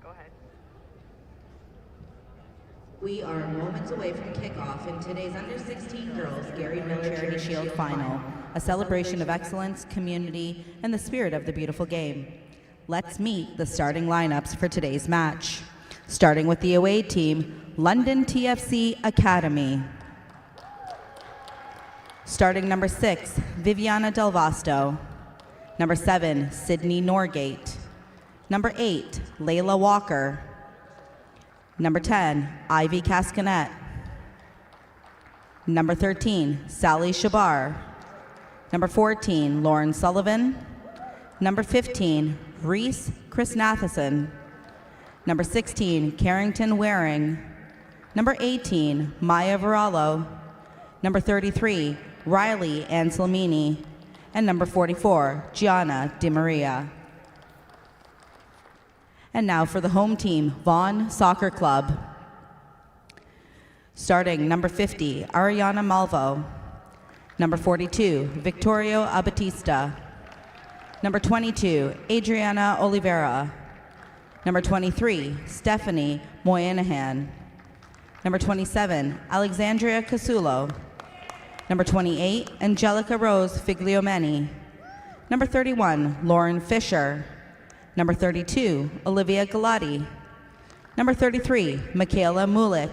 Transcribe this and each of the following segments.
Go ahead. We are moments away from kickoff in today's Under-16 Girls Gary Miller Charity Shield Final, a celebration of excellence, community, and the spirit of the beautiful game. Let's meet the starting lineups for today's match. Starting with the away team, London TFC Academy. Starting number 6, Viviana Del Vasto. Number 7, Sydney Norgate. Number 8, Layla Walker. Number 10, Ivy Cascanet. Number 13, Sally Shabar. Number 14, Lauren Sullivan. Number 15, Reese Chrisnathison. Number 16, Carrington Waring. Number 18, Maya Varallo. Number 33, Riley Anselmini. And number 44, Gianna DiMaria. And now for the home team, Vaughn Soccer Club. Starting number 50, Ariana Malvo. Number 42, Victorio Abatista. Number 22, Adriana Oliveira. Number 23, Stephanie Moynihan. Number 27, Alexandria Casulo. Number 28, Angelica Rose Figliomeni. Number 31, Lauren Fisher. Number 32, Olivia Galati. Number 33, Michaela Mulik.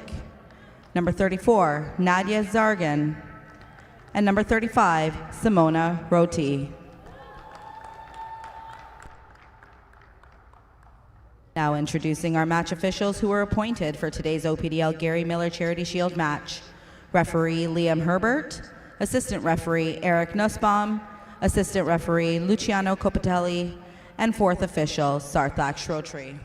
Number 34, Nadia Zargan. And number 35, Simona Roti. Now introducing our match officials who were appointed for today's OPDL Gary Miller Charity Shield match. Referee Liam Herbert, Assistant Referee Eric Nussbaum, Assistant Referee Luciano Copatelli, and fourth official Sarthak Shrotri.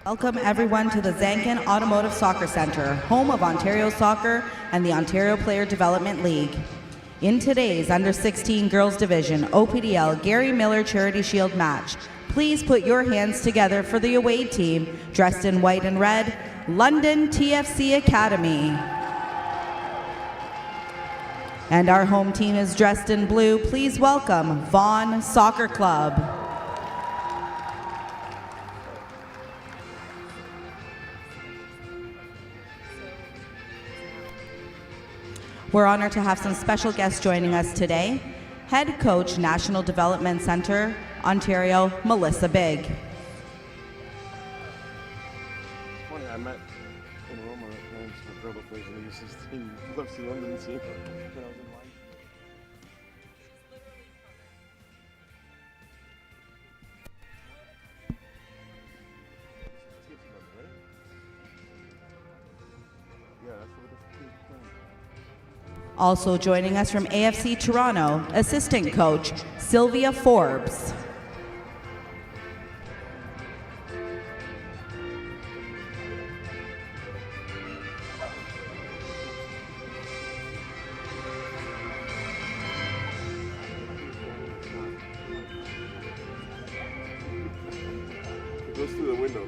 Welcome everyone to the Zankin Automotive Soccer Center, home of Ontario Soccer and the Ontario Player Development League. In today's Under-16 Girls Division OPDL Gary Miller Charity Shield match, please put your hands together for the away team, dressed in white and red, London TFC Academy. And our home team is dressed in blue. Please welcome Vaughan Soccer Club. We're honored to have some special guests joining us today. Head Coach, National Development Center, Ontario, Melissa Big. It's funny, I met in Roma a girl that plays in the U16 Girls Final London team when I was in line. Yeah, that's what the kids playing. Also joining us from AFC Toronto, Assistant Coach, Sylvia Forbes. It goes through the window.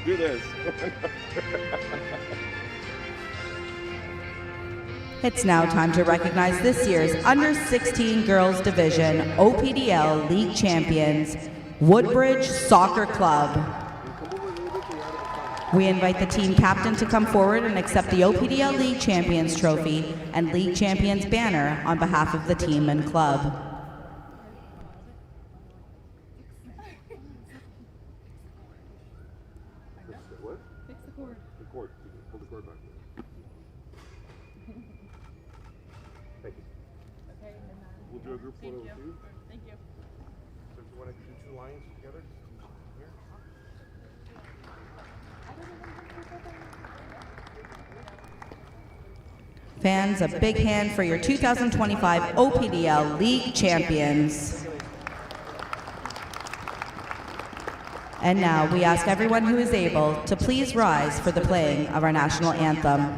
Do this. It's now time to recognize this year's Under-16 Girls Division OPDL League Champions, Woodbridge Soccer Club. We invite the team captain to come forward and accept the OPDL League Champions Trophy and League Champions banner on behalf of the team and club. What? Fix the cord. The cord. Hold the cord back. Thank you. Okay, we'll do a group photo with you. want to do two lines together? Here. Fans, a big hand for your 2025 OPDL League champions. And now we ask everyone who is able to please rise for the playing of our national anthem.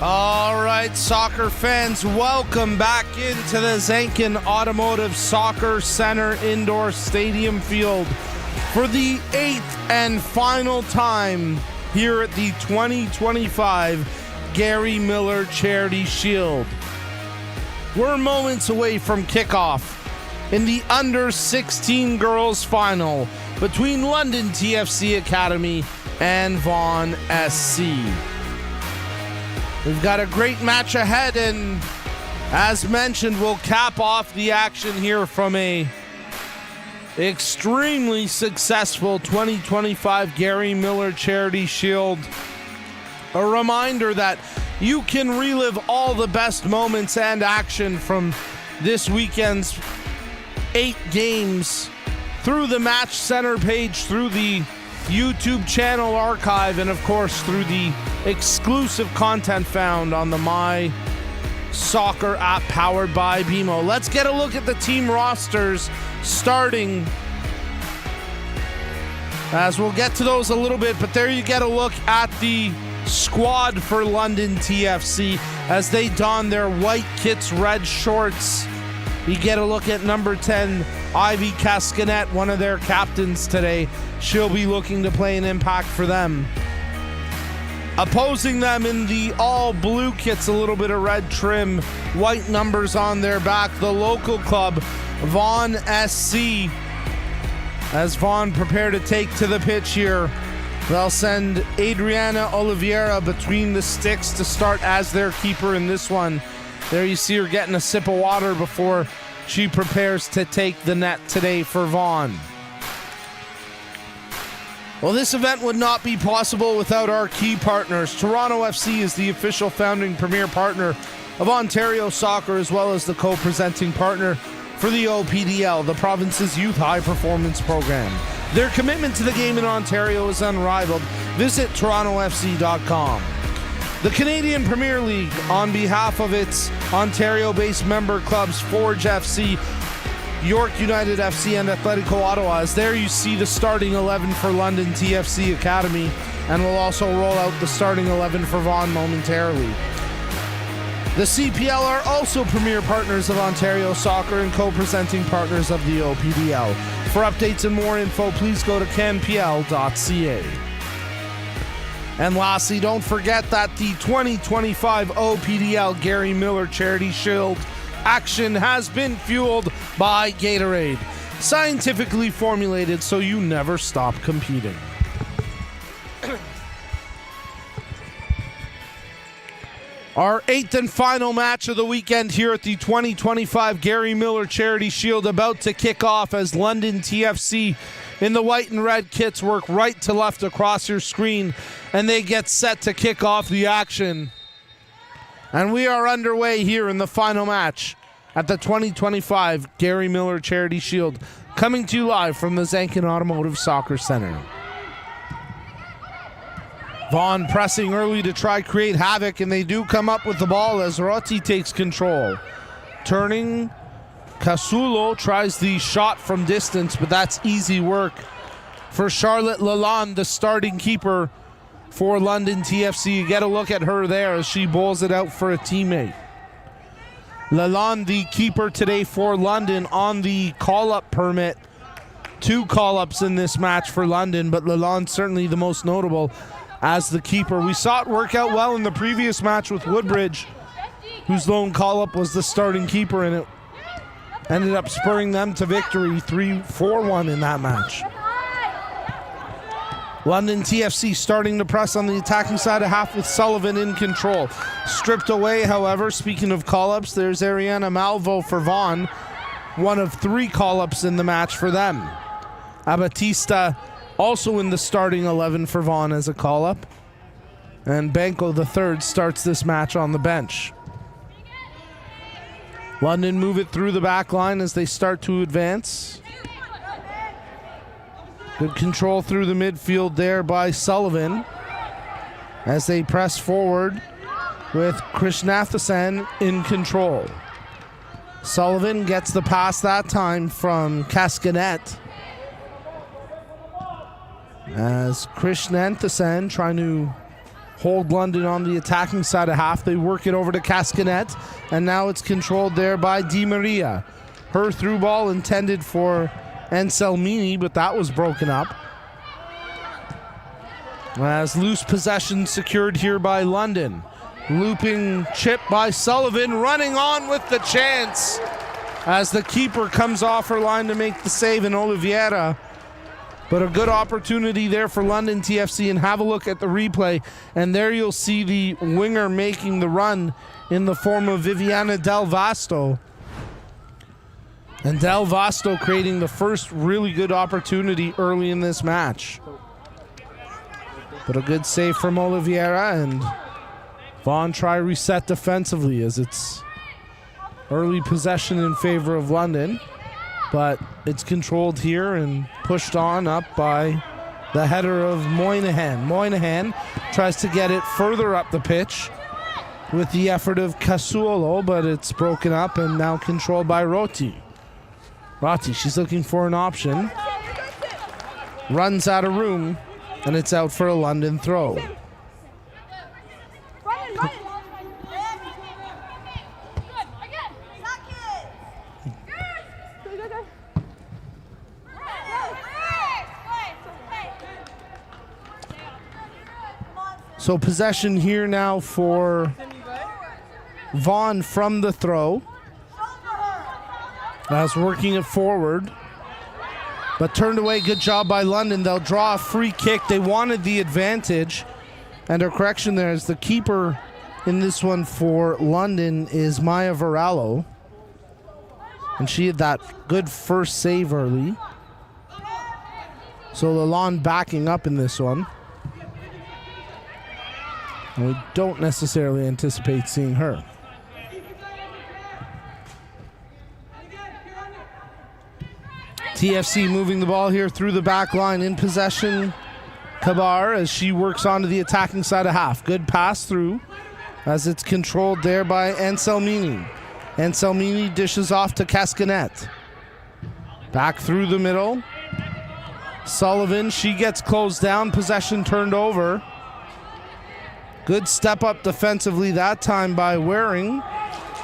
All right, soccer fans, welcome back into the Zankin Automotive Soccer Center Indoor Stadium Field for the 8th and final time here at the 2025 Gary Miller Charity Shield. We're moments away from kickoff in the Under-16 Girls Final between London TFC Academy and Vaughan SC. We've got a great match ahead, and as mentioned, we'll cap off the action here from a extremely successful 2025 Gary Miller Charity Shield. A reminder that you can relive all the best moments and action from this weekend's 8 games through the Match Center page, through the YouTube channel archive, and of course through the exclusive content found on the My Soccer app powered by BMO. Let's get a look at the team rosters starting, as we'll get to those a little bit, but there you get a look at the squad for London TFC as they don their white kits, red shorts. You get a look at number 10, Ivy Cascanet, one of their captains today. She'll be looking to play an impact for them. Opposing them in the all blue kits, a little bit of red trim, white numbers on their back, the local club, Vaughan SC. As Vaughn prepare to take to the pitch here, they'll send Adriana Oliveira between the sticks to start as their keeper in this one. There you see her getting a sip of water before she prepares to take the net today for Vaughan. Well, this event would not be possible without our key partners. Toronto FC is the official founding premier partner of Ontario Soccer, as well as the co-presenting partner for the OPDL, the province's youth high-performance program. Their commitment to the game in Ontario is unrivaled. Visit torontofc.com. The Canadian Premier League, on behalf of its Ontario-based member clubs Forge FC, York United FC, and Atletico Ottawa. As there you see the starting 11 for London TFC Academy, and we'll also roll out the starting 11 for Vaughan momentarily. The CPL are also premier partners of Ontario Soccer and co-presenting partners of the OPDL. For updates and more info, please go to canpl.ca. And lastly, don't forget that the 2025 OPDL Gary Miller Charity Shield action has been fueled by Gatorade, scientifically formulated so you never stop competing. Our 8th and final match of the weekend here at the 2025 Gary Miller Charity Shield about to kick off as London TFC in the white and red kits work right to left across your screen, and they get set to kick off the action. And we are underway here in the final match at the 2025 Gary Miller Charity Shield, coming to you live from the Zankin Automotive Soccer Center. Vaughn pressing early to try create havoc, and they do come up with the ball as Rotti takes control. Turning, Casulo tries the shot from distance, but that's easy work for Charlotte Lalonde, the starting keeper for London TFC. You get a look at her there as she bowls it out for a teammate. Lalonde, the keeper today for London, on the call-up permit. 2 call-ups in this match for London, but Lalonde certainly the most notable as the keeper. We saw it work out well in the previous match with Woodbridge, whose lone call-up was the starting keeper, and it ended up spurring them to victory 3-4-1 in that match. London TFC starting to press on the attacking side of half with Sullivan in control. Stripped away, however, speaking of call-ups, there's Ariana Malvo for Vaughan, one of 3 call-ups in the match for them. Abatista also in the starting 11 for Vaughan as a call-up. And Banco III starts this match on the bench. London move it through the back line as they start to advance. Good control through the midfield there by Sullivan as they press forward with Krishnathasan in control. Sullivan gets the pass that time from Cascanet as Krishnathasan trying to hold London on the attacking side of half. They work it over to Cascanet, and now it's controlled there by Di Maria. Her through ball intended for Anselmini, but that was broken up. As loose possession secured here by London. Looping chip by Sullivan, running on with the chance as the keeper comes off her line to make the save in Oliveira. But a good opportunity there for London TFC, and have a look at the replay, and there you'll see the winger making the run in the form of Viviana Del Vasto. And Del Vasto creating the first really good opportunity early in this match. But a good save from Oliveira, and Vaughn try reset defensively as it's early possession in favor of London. But it's controlled here and pushed on up by the header of Moynihan. Moynihan tries to get it further up the pitch with the effort of Casuolo, but it's broken up and now controlled by Rotti. Rotti, she's looking for an option. Runs out of room, and it's out for a London throw. So possession here now for Vaughn from the throw. As working it forward, but turned away. Good job by London. They'll draw a free kick. They wanted the advantage, and a correction there is the keeper in this one for London is Maya Varallo, and she had that good first save early. So Lalonde backing up in this one, and we don't necessarily anticipate seeing her. TFC moving the ball here through the back line. In possession, Kabar as she works onto the attacking side of half. Good pass through as it's controlled there by Anselmini. Anselmini dishes off to Cascanet. Back through the middle. Sullivan, she gets closed down. Possession turned over. Good step up defensively that time by Waring.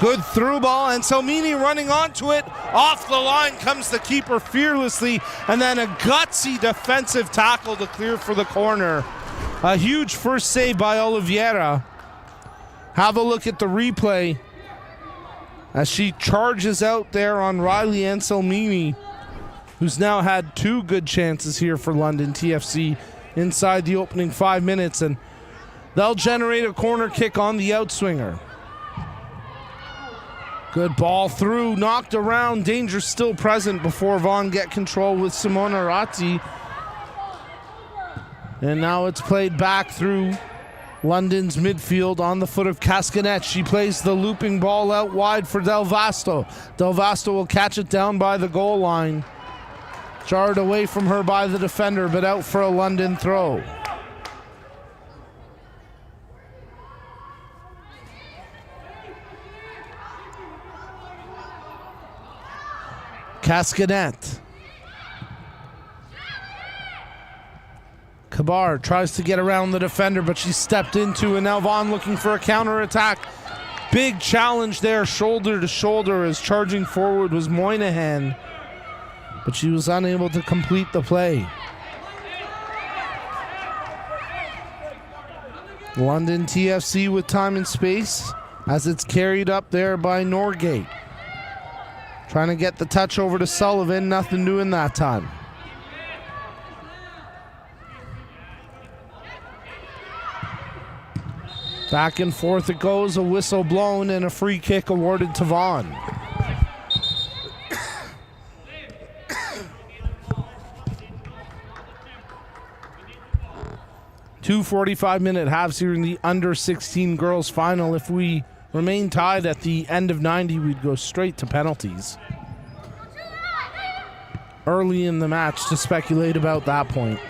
Good through ball, and Salmini running onto it. Off the line comes the keeper fearlessly, and then a gutsy defensive tackle to clear for the corner. A huge first save by Oliveira. Have a look at the replay as she charges out there on Riley Anselmini, who's now had 2 good chances here for London TFC inside the opening 5 minutes, and they'll generate a corner kick on the outswinger. Good ball through, knocked around, danger still present before Vaughn get control with Simona Ratti. And now it's played back through London's midfield on the foot of Cascanet. She plays the looping ball out wide for Del Vasto. Del Vasto will catch it down by the goal line. Jarred away from her by the defender, but out for a London throw. Cascanet. Kabar tries to get around the defender, but she's stepped into, and now Vaughn looking for a counterattack. Big challenge there, shoulder to shoulder, as charging forward was Moynihan, but she was unable to complete the play. London TFC with time and space as it's carried up there by Norgate. Trying to get the touch over to Sullivan, nothing doing that time. Back and forth it goes, a whistle blown and a free kick awarded to Vaughan. Two 45-minute halves here in the under-16 girls final. If we remain tied at the end of 90, we'd go straight to penalties. Early in the match to speculate about that point.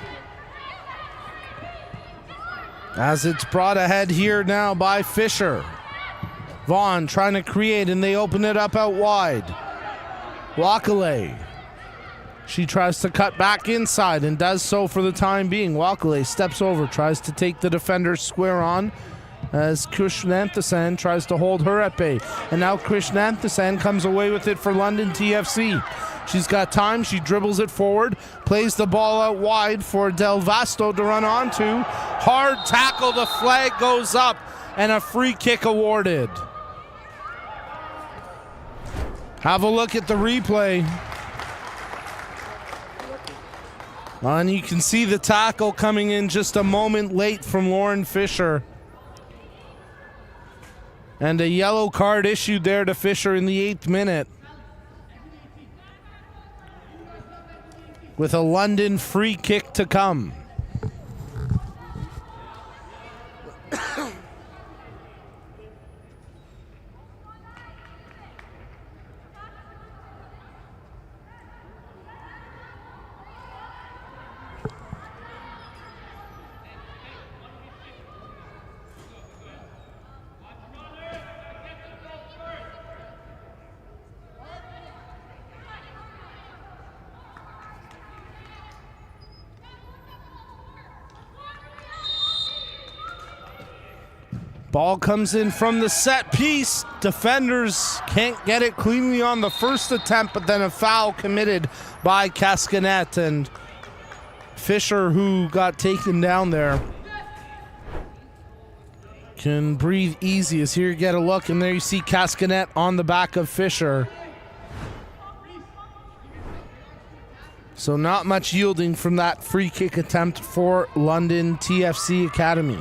As it's brought ahead here now by Fisher. Vaughn trying to create, and they open it up out wide. Wakale. She tries to cut back inside and does so for the time being. Wakale steps over, tries to take the defender square on as Krishnanthasan tries to hold her at bay. And now Krishnanthasan comes away with it for London TFC. She's got time, she dribbles it forward, plays the ball out wide for Del Vasto to run onto. Hard tackle, the flag goes up, and a free kick awarded. Have a look at the replay. And you can see the tackle coming in just a moment late from Lauren Fisher. And a yellow card issued there to Fisher in the 8th minute. With a London free kick to come. Ball comes in from the set piece. Defenders can't get it cleanly on the first attempt, but then a foul committed by Cascanet, and Fisher, who got taken down there, can breathe easy as here you get a look, and there you see Cascanet on the back of Fisher. So not much yielding from that free kick attempt for London TFC Academy.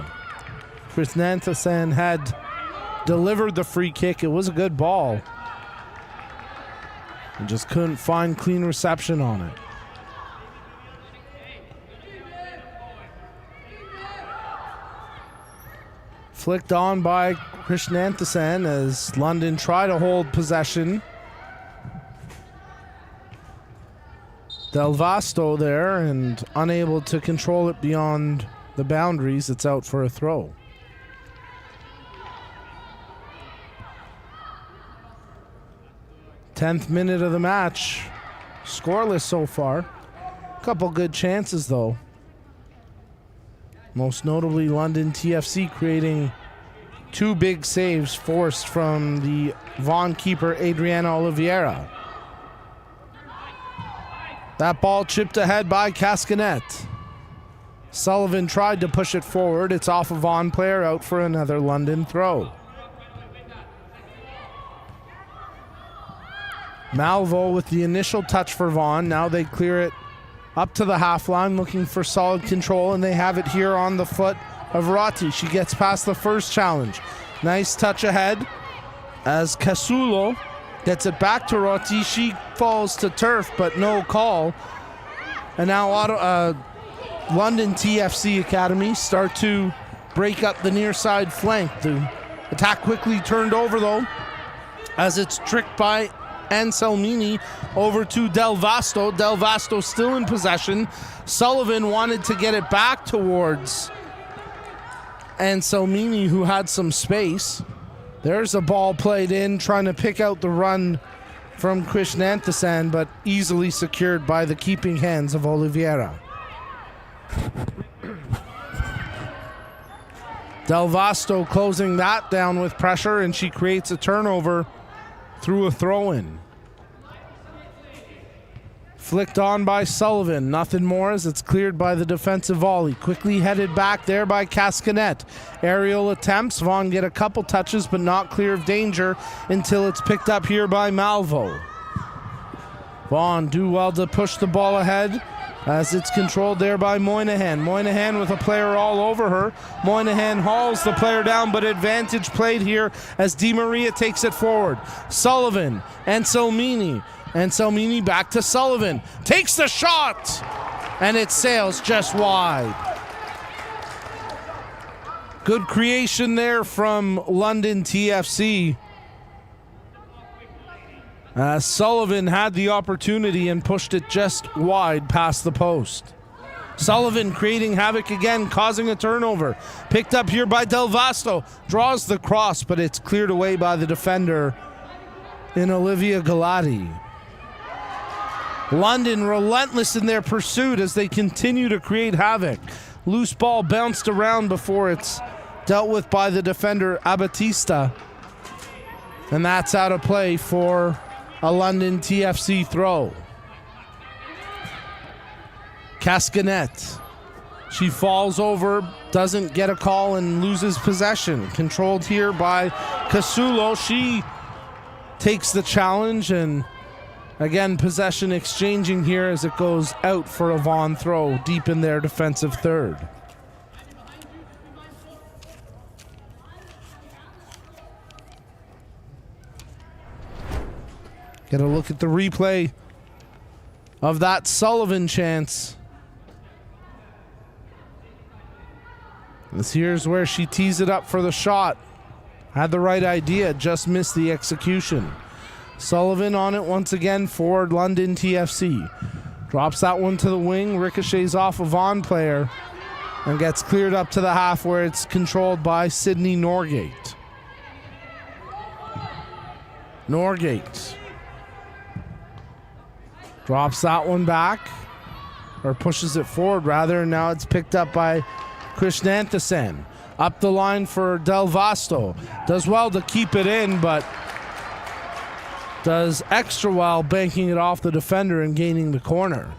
Krishnanthasan had delivered the free kick. It was a good ball. And just couldn't find clean reception on it. Flicked on by Krishnanthasan as London try to hold possession. Del Vasto there, and unable to control it beyond the boundaries. It's out for a throw. Tenth minute of the match. Scoreless so far. Couple good chances though. Most notably London TFC creating two big saves forced from the Vaughan keeper Adriana Oliveira. That ball chipped ahead by Cascanet. Sullivan tried to push it forward. It's off a Vaughan player, out for another London throw. Malvo with the initial touch for Vaughan. Now they clear it up to the half line, looking for solid control, and they have it here on the foot of Roti. She gets past the first challenge. Nice touch ahead as Casulo gets it back to Roti. She falls to turf, but no call. And now London TFC Academy start to break up the near side flank. The attack quickly turned over though, as it's tricked by Anselmini over to Del Vasto. Del Vasto still in possession. Sullivan wanted to get it back towards Anselmini, who had some space. There's a ball played in, trying to pick out the run from Krishnanthasan, but easily secured by the keeping hands of Oliveira. Del Vasto closing that down with pressure, and she creates a turnover through a throw-in. Flicked on by Sullivan. Nothing more as it's cleared by the defensive volley. Quickly headed back there by Cascanet. Aerial attempts. Vaughn get a couple touches but not clear of danger until it's picked up here by Malvo. Vaughn do well to push the ball ahead as it's controlled there by Moynihan. Moynihan with a player all over her. Moynihan hauls the player down, but advantage played here as Di Maria takes it forward. Sullivan, Anselmini. Anselmini back to Sullivan. Takes the shot! And it sails just wide. Good creation there from London TFC. Sullivan had the opportunity and pushed it just wide past the post. Sullivan creating havoc again, causing a turnover. Picked up here by Del Vasto. Draws the cross, but it's cleared away by the defender in Olivia Galati. London relentless in their pursuit as they continue to create havoc. Loose ball bounced around before it's dealt with by the defender Abatista. And that's out of play for a London TFC throw. Cascanet. She falls over, doesn't get a call, and loses possession. Controlled here by Casulo. She takes the challenge, and again, possession exchanging here as it goes out for a Vaughan throw deep in their defensive third. Get a look at the replay of that Sullivan chance. Here's where she tees it up for the shot. Had the right idea, just missed the execution. Sullivan on it once again for London TFC. Drops that one to the wing, ricochets off a Vaughan player, and gets cleared up to the half where it's controlled by Sydney Norgate. Norgate drops that one back, or pushes it forward rather, and now it's picked up by Krishnanthasan. Up the line for Del Vasto. Does well to keep it in, but does extra well banking it off the defender and gaining the corner.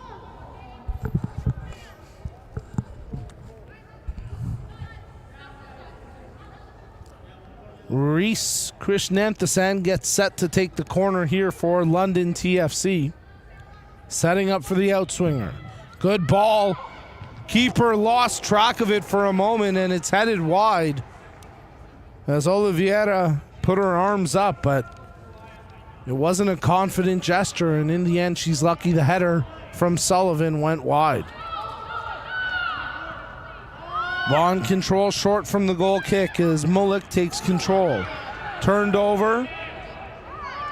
Reese Krishnanthasan gets set to take the corner here for London TFC. Setting up for the outswinger. Good ball. Keeper lost track of it for a moment, and it's headed wide as Oliveira put her arms up, but it wasn't a confident gesture, and in the end, she's lucky the header from Sullivan went wide. Vaughn controls short from the goal kick as Mullick takes control. Turned over.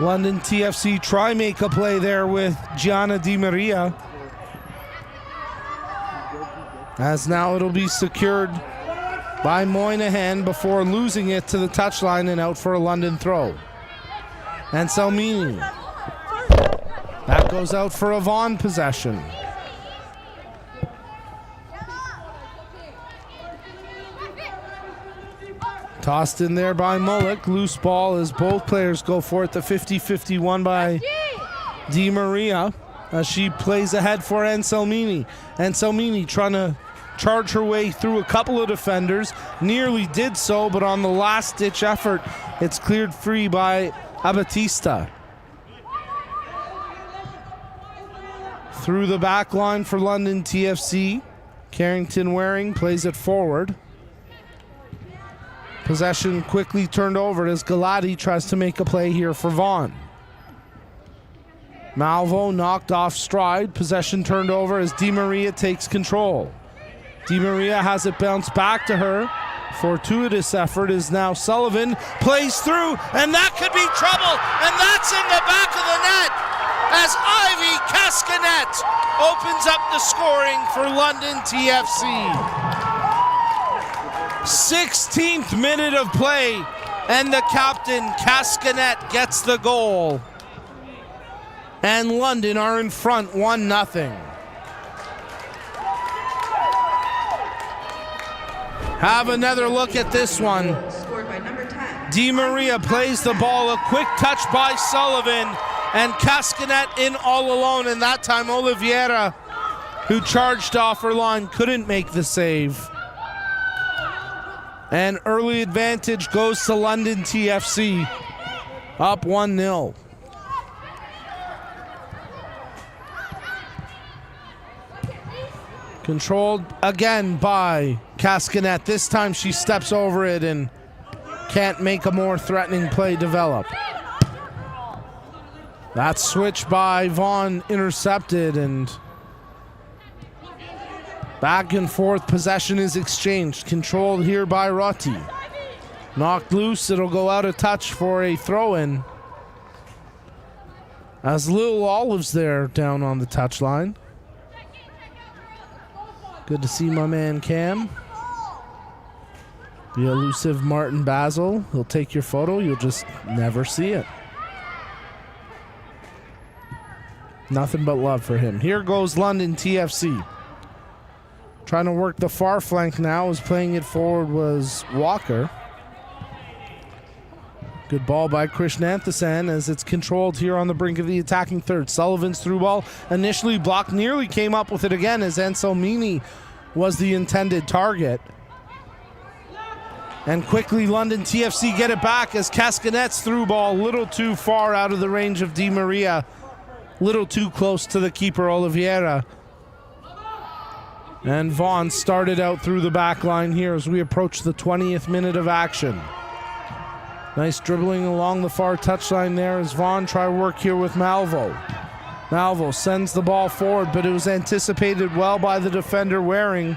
London TFC try make a play there with Gianna Di Maria. As now it'll be secured by Moynihan before losing it to the touchline and out for a London throw. And Salmini. That goes out for a Vaughan possession. Tossed in there by Mullick. Loose ball as both players go for it. The 50-51 by Di Maria as she plays ahead for Anselmini. Anselmini trying to charge her way through a couple of defenders. Nearly did so, but on the last-ditch effort, it's cleared free by Abatista. Through the back line for London TFC. Carrington Waring plays it forward. Possession quickly turned over as Galati tries to make a play here for Vaughn. Malvo knocked off stride. Possession turned over as Di Maria takes control. Di Maria has it bounced back to her. fortuitous effort is now Sullivan. Plays through, and that could be trouble. And that's in the back of the net as Ivy Cascanet opens up the scoring for London TFC. 16th minute of play, and the captain, Cascanet, gets the goal. And London are in front 1-0. Have another look at this one. Scored by number 10. Di Maria plays the ball, a quick touch by Sullivan, and Cascanet in all alone, and that time Oliveira, who charged off her line, couldn't make the save. And early advantage goes to London TFC, up 1-0. Controlled again by Cascanet. This time she steps over it and can't make a more threatening play develop. That switch by Vaughn intercepted, and back and forth possession is exchanged. Controlled here by Rotti. Knocked loose, it'll go out of touch for a throw-in. As Lil Olive's there down on the touchline. Good to see my man Cam. The elusive Martin Basil. He'll take your photo, you'll just never see it. Nothing but love for him. Here goes London TFC. Trying to work the far flank now, as playing it forward was Walker. Good ball by Krishnanthasan as it's controlled here on the brink of the attacking third. Sullivan's through ball initially blocked, nearly came up with it again as Anselmini was the intended target. And quickly London TFC get it back as Cascanet's through ball, a little too far out of the range of Di Maria. Little too close to the keeper, Oliveira. And Vaughn started out through the back line here as we approach the 20th minute of action. Nice dribbling along the far touchline there as Vaughn try work here with Malvo. Malvo sends the ball forward, but it was anticipated well by the defender Waring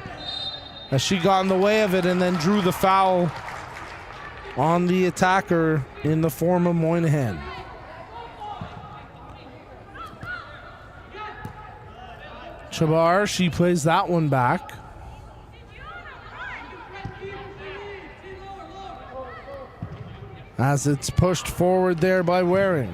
as she got in the way of it and then drew the foul on the attacker in the form of Moynihan. Chabar, she plays that one back. As it's pushed forward there by Waring.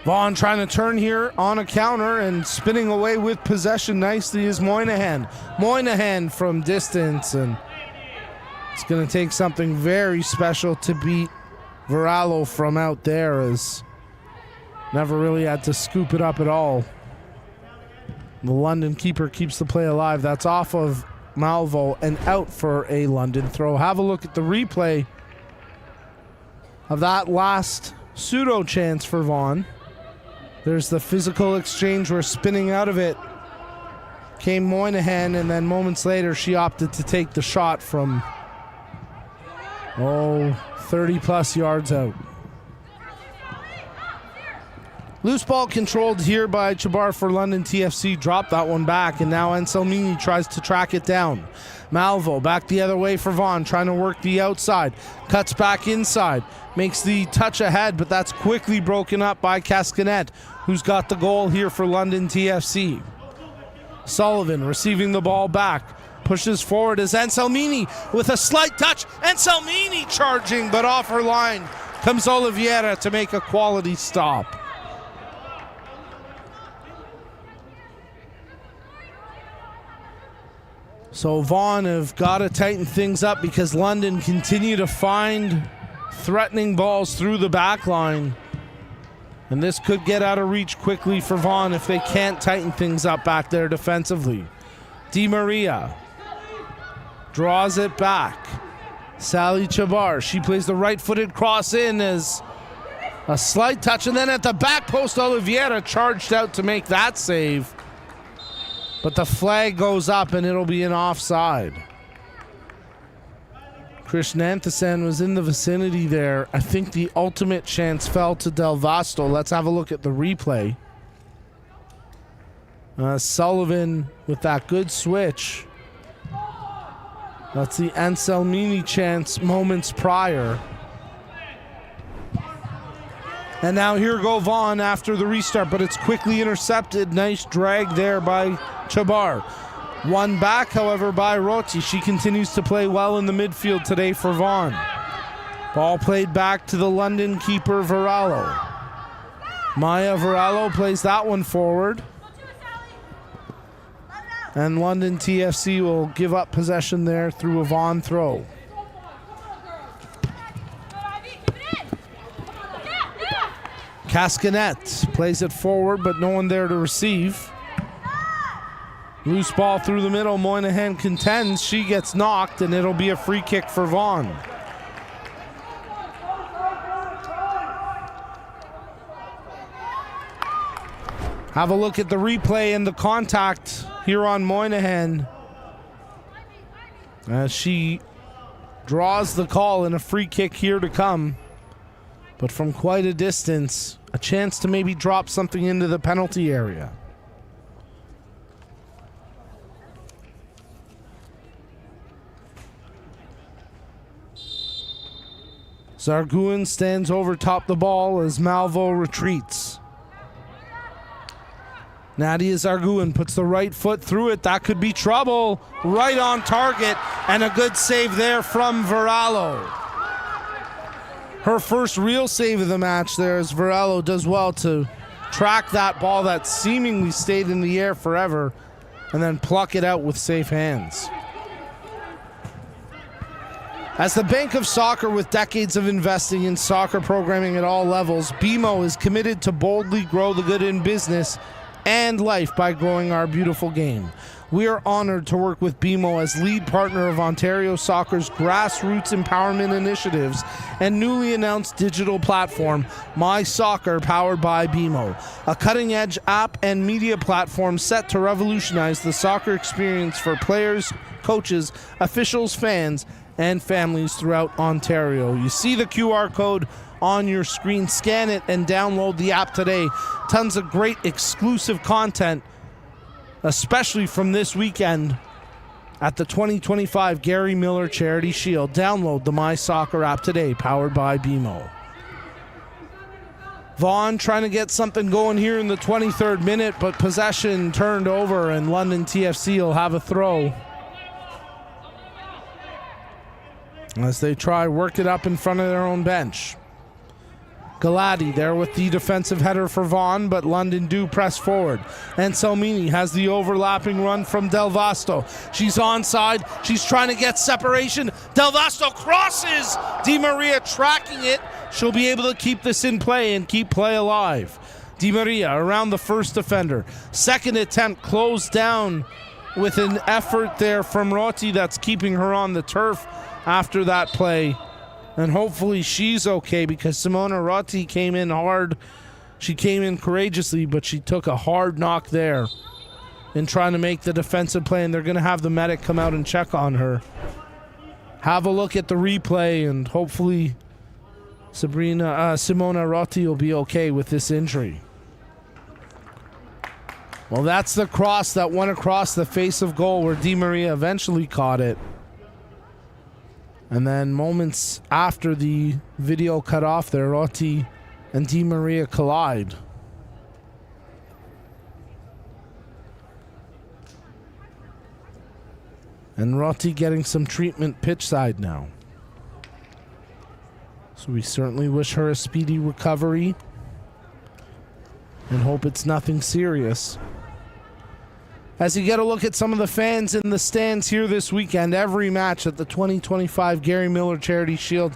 Vaughn trying to turn here on a counter and spinning away with possession nicely is Moynihan. Moynihan from distance, and it's going to take something very special to beat Varallo from out there, as never really had to scoop it up at all. The London keeper keeps the play alive. That's off of Malvo and out for a London throw. Have a look at the replay of that last pseudo chance for Vaughn. There's the physical exchange where spinning out of it came Moynihan, and then moments later she opted to take the shot from 30 plus yards out. Loose ball controlled here by Chabar for London TFC. Dropped that one back, and now Anselmini tries to track it down. Malvo back the other way for Vaughn, trying to work the outside. Cuts back inside. Makes the touch ahead, but that's quickly broken up by Cascanet, who's got the goal here for London TFC. Sullivan receiving the ball back. Pushes forward as Anselmini with a slight touch. Anselmini charging, but off her line comes Oliveira to make a quality stop. So Vaughn have got to tighten things up because London continue to find threatening balls through the back line. And this could get out of reach quickly for Vaughn if they can't tighten things up back there defensively. Di Maria draws it back. Sally Chabar, she plays the right-footed cross in as a slight touch, and then at the back post, Oliveira charged out to make that save. But the flag goes up and it'll be an offside. Krishnanthasan was in the vicinity there. I think the ultimate chance fell to Del Vasto. Let's have a look at the replay. Sullivan with that good switch That's the Anselmini chance moments prior. And now here go Vaughn after the restart, but it's quickly intercepted. Nice drag there by Chabar. One back, however, by Roti. She continues to play well in the midfield today for Vaughn. Ball played back to the London keeper, Varallo. Maya Varallo plays that one forward. And London TFC will give up possession there through a Vaughn throw. Cascanet plays it forward, but no one there to receive. Loose ball through the middle. Moynihan contends. She gets knocked, and it'll be a free kick for Vaughn. Have a look at the replay and the contact here on Moynihan as she draws the call, and a free kick here to come. But from quite a distance, a chance to maybe drop something into the penalty area. Zarguin stands over top the ball as Malvo retreats. Nadia Zarguin puts the right foot through it. That could be trouble. Right on target, and a good save there from Varallo. Her first real save of the match there, as Varallo does well to track that ball that seemingly stayed in the air forever and then pluck it out with safe hands. As the Bank of Soccer with decades of investing in soccer programming at all levels, BMO is committed to boldly grow the good in business and life by growing our beautiful game. We are honored to work with BMO as lead partner of Ontario Soccer's grassroots empowerment initiatives and newly announced digital platform, My Soccer, powered by BMO, a cutting-edge app and media platform set to revolutionize the soccer experience for players, coaches, officials, fans, and families throughout Ontario. You see the QR code on your screen. Scan it and download the app today. Tons of great exclusive content, especially from this weekend at the 2025 Gary Miller Charity Shield. Download the My Soccer app today, powered by BMO. Vaughn trying to get something going here in the 23rd minute, but possession turned over, and London TFC will have a throw as they try work it up in front of their own bench. Galati there with the defensive header for Vaughn, but London do press forward. And Salmini has the overlapping run from Del Vasto. She's onside. She's trying to get separation. Del Vasto crosses. Di Maria tracking it. She'll be able to keep this in play and keep play alive. Di Maria around the first defender. Second attempt closed down with an effort there from Roti that's keeping her on the turf after that play. And hopefully she's okay, because Simona Roti came in hard. She came in courageously, but she took a hard knock there in trying to make the defensive play, and they're going to have the medic come out and check on her. Have a look at the replay, and hopefully Simona Roti will be okay with this injury. Well, that's the cross that went across the face of goal where Di Maria eventually caught it. And then moments after the video cut off there, Roti and Di Maria collide. And Roti getting some treatment pitch side now. So we certainly wish her a speedy recovery and hope it's nothing serious. As you get a look at some of the fans in the stands here this weekend, every match at the 2025 Gary Miller Charity Shield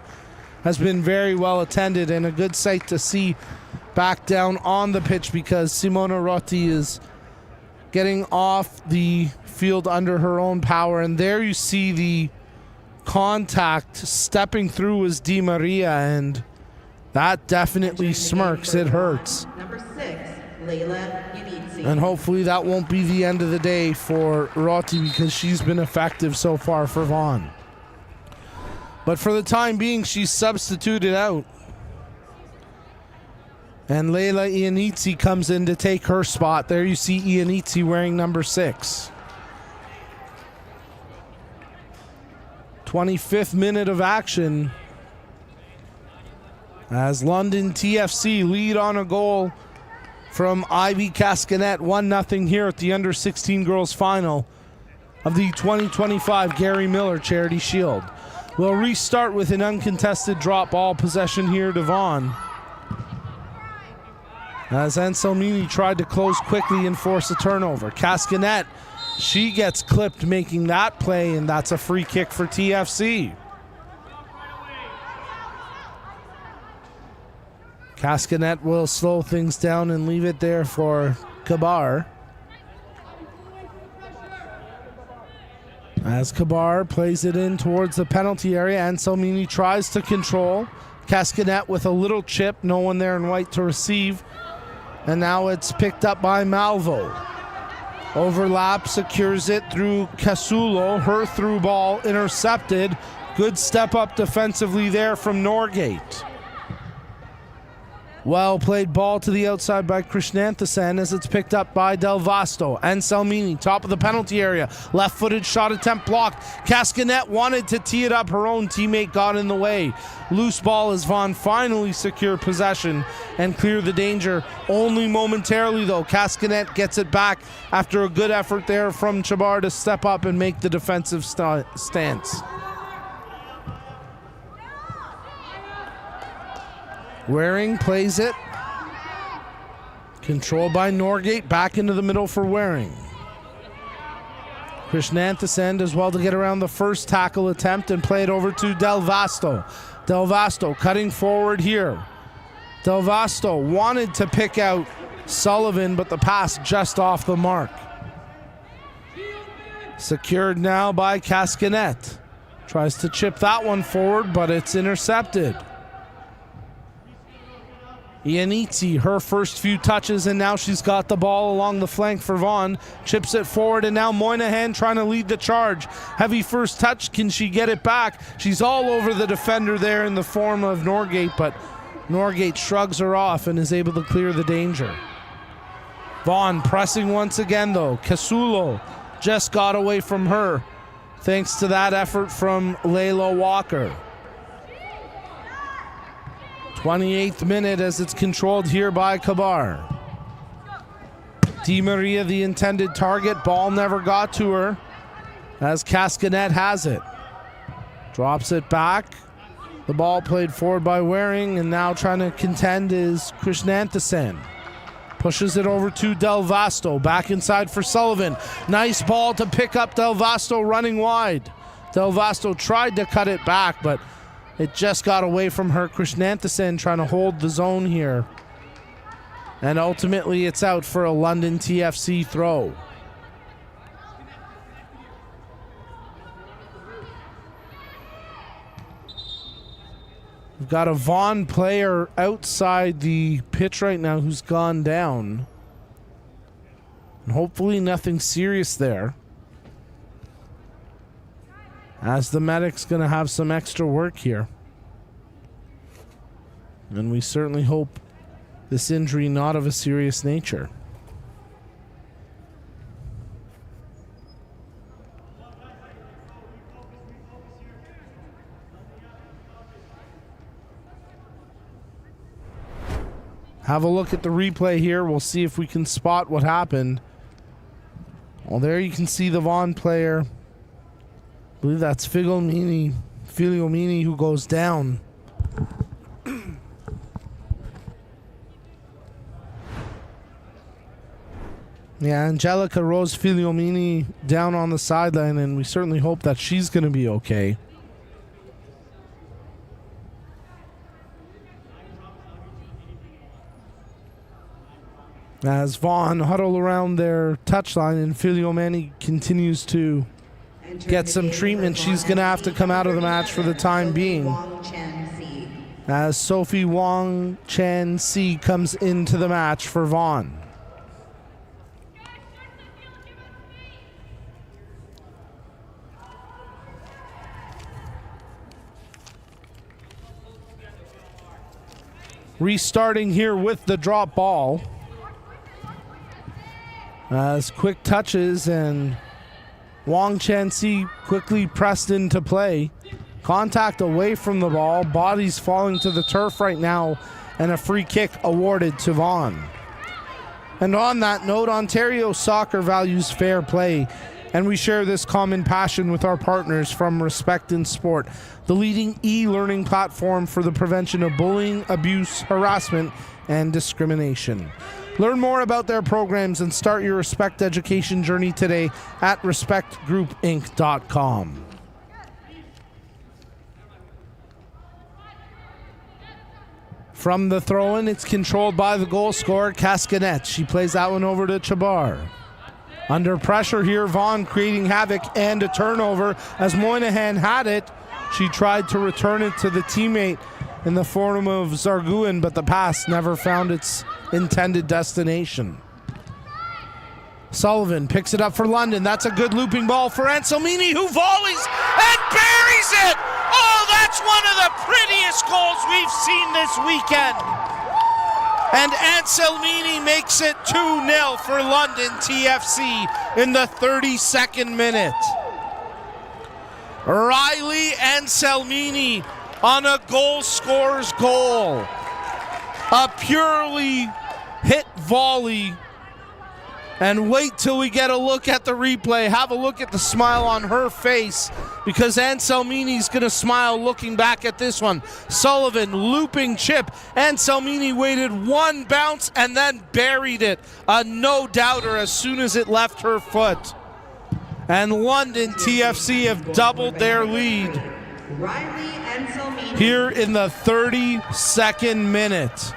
has been very well attended, and a good sight to see back down on the pitch, because Simona Roti is getting off the field under her own power. And there you see the contact stepping through was Di Maria, and that definitely smirks. It hurts. Number 6, Layla Unitsi. And hopefully that won't be the end of the day for Roti, because she's been effective so far for Vaughn. But for the time being, she's substituted out. And Leila Ianizzi comes in to take her spot. There you see Ianizzi wearing number 6. 25th minute of action as London TFC lead on a goal from Ivy Cascanet, 1-0 here at the Under-16 Girls Final of the 2025 Gary Miller Charity Shield. We'll restart with an uncontested drop ball possession here to Vaughn, as Anselmini tried to close quickly and force a turnover. Cascanet, she gets clipped making that play, and that's a free kick for TFC. Cascanet will slow things down and leave it there for Kabar. As Kabar plays it in towards the penalty area, Anselmini tries to control. Cascanet with a little chip, no one there in white to receive. And now it's picked up by Malvo. Overlap, secures it through Casulo. Her through ball intercepted. Good step up defensively there from Norgate. Well played ball to the outside by Krishnanthasen as it's picked up by Del Vasto. Anselmini, top of the penalty area. Left-footed shot attempt blocked. Cascanet wanted to tee it up. Her own teammate got in the way. Loose ball as Vaughn finally secure possession and clear the danger. Only momentarily though. Cascanet gets it back after a good effort there from Chabar to step up and make the defensive stance. Waring plays it. Controlled by Norgate. Back into the middle for Waring. Krishnanthasen does well to get around the first tackle attempt and play it over to Del Vasto. Del Vasto cutting forward here. Del Vasto wanted to pick out Sullivan, but the pass just off the mark. Secured now by Cascanet. Tries to chip that one forward, but it's intercepted. Iannici, her first few touches, and now she's got the ball along the flank for Vaughn. Chips it forward, and now Moynihan trying to lead the charge. Heavy first touch, can she get it back? She's all over the defender there in the form of Norgate, but Norgate shrugs her off and is able to clear the danger. Vaughn pressing once again though. Casulo just got away from her thanks to that effort from Layla Walker. 28th minute as it's controlled here by Kabar. Di Maria the intended target. Ball never got to her as Cascanet has it. Drops it back. The ball played forward by Waring, and now trying to contend is Krishnanthasen. Pushes it over to Del Vasto. Back inside for Sullivan. Nice ball to pick up Del Vasto running wide. Del Vasto tried to cut it back, but it just got away from her. Krishnanthasen trying to hold the zone here. And ultimately it's out for a London TFC throw. We've got a Vaughan player outside the pitch right now who's gone down. And hopefully nothing serious there, as the medic's going to have some extra work here. And we certainly hope this injury not of a serious nature. Have a look at the replay here. We'll see if we can spot what happened. Well, there you can see the Vaughan player. I believe that's Filiomini who goes down. Yeah, Angelica Rose Filiomini down on the sideline, and we certainly hope that she's going to be okay. As Vaughn huddle around their touchline and Filiomini continues to get some treatment, she's going to have to come out of the match for the time being. As Sophie Wong Chan Si comes into the match for Vaughn. Restarting here with the drop ball. As quick touches and Wong Chansi quickly pressed into play. Contact away from the ball. Bodies falling to the turf right now, and a free kick awarded to Vaughn. And on that note, Ontario Soccer values fair play, and we share this common passion with our partners from Respect in Sport, the leading e-learning platform for the prevention of bullying, abuse, harassment, and discrimination. Learn more about their programs and start your Respect education journey today at respectgroupinc.com. From the throw-in, it's controlled by the goal scorer, Cascanet. She plays that one over to Chabar. Under pressure here, Vaughn creating havoc and a turnover. As Moynihan had it, she tried to return it to the teammate in the form of Zarguin, but the pass never found its intended destination. Sullivan picks it up for London. That's a good looping ball for Anselmini, who volleys and buries it! Oh, that's one of the prettiest goals we've seen this weekend. And Anselmini makes it 2-0 for London TFC in the 32nd minute. Riley Anselmini on a goal scorer's goal. A purely hit volley. And wait till we get a look at the replay. Have a look at the smile on her face, because Anselmini's going to smile looking back at this one. Sullivan looping chip. Anselmini waited one bounce and then buried it. A no-doubter as soon as it left her foot. And London TFC have doubled their lead here in the 32nd minute.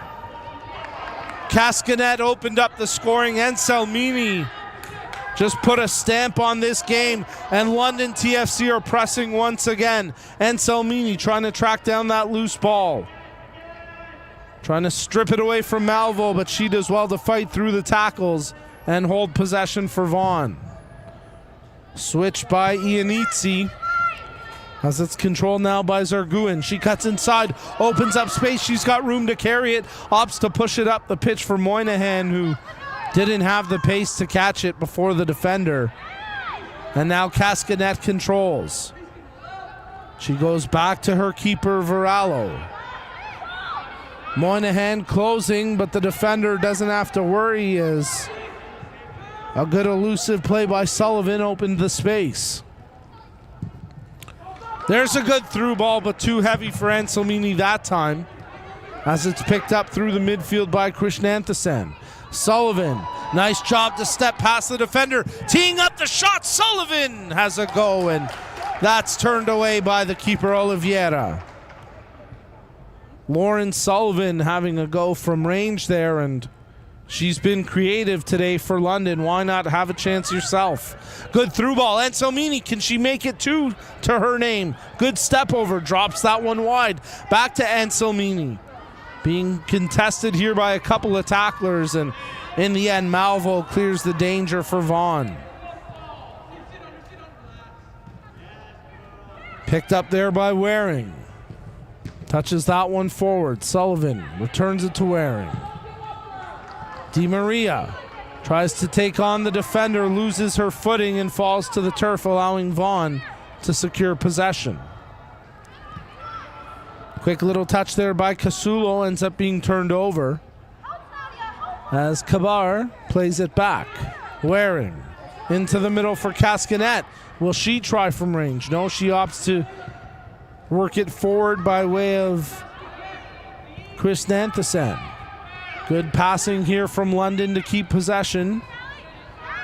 Cascanet opened up the scoring. Anselmini just put a stamp on this game, and London TFC are pressing once again. Anselmini trying to track down that loose ball. Trying to strip it away from Malvo, but she does well to fight through the tackles and hold possession for Vaughn. Switch by Ianizzi, as it's controlled now by Zarguin. She cuts inside, opens up space. She's got room to carry it. Opts to push it up the pitch for Moynihan, who didn't have the pace to catch it before the defender. And now Cascanet controls. She goes back to her keeper, Varallo. Moynihan closing, but the defender doesn't have to worry, as a good elusive play by Sullivan opened the space. There's a good through ball, but too heavy for Anselmini that time, as it's picked up through the midfield by Krishnanthasen. Sullivan, nice job to step past the defender, teeing up the shot. Sullivan has a go, and that's turned away by the keeper, Oliveira. Lauren Sullivan having a go from range there, and she's been creative today for London. Why not have a chance yourself? Good through ball. Anselmini, can she make it to her name? Good step over, drops that one wide. Back to Anselmini. Being contested here by a couple of tacklers, and in the end, Malvo clears the danger for Vaughn. Picked up there by Waring. Touches that one forward. Sullivan returns it to Waring. Di Maria tries to take on the defender, loses her footing and falls to the turf, allowing Vaughn to secure possession. Quick little touch there by Casulo, ends up being turned over as Kabar plays it back. Waring into the middle for Cascanet. Will she try from range? No, she opts to work it forward by way of Krishnanthasen. Good passing here from London to keep possession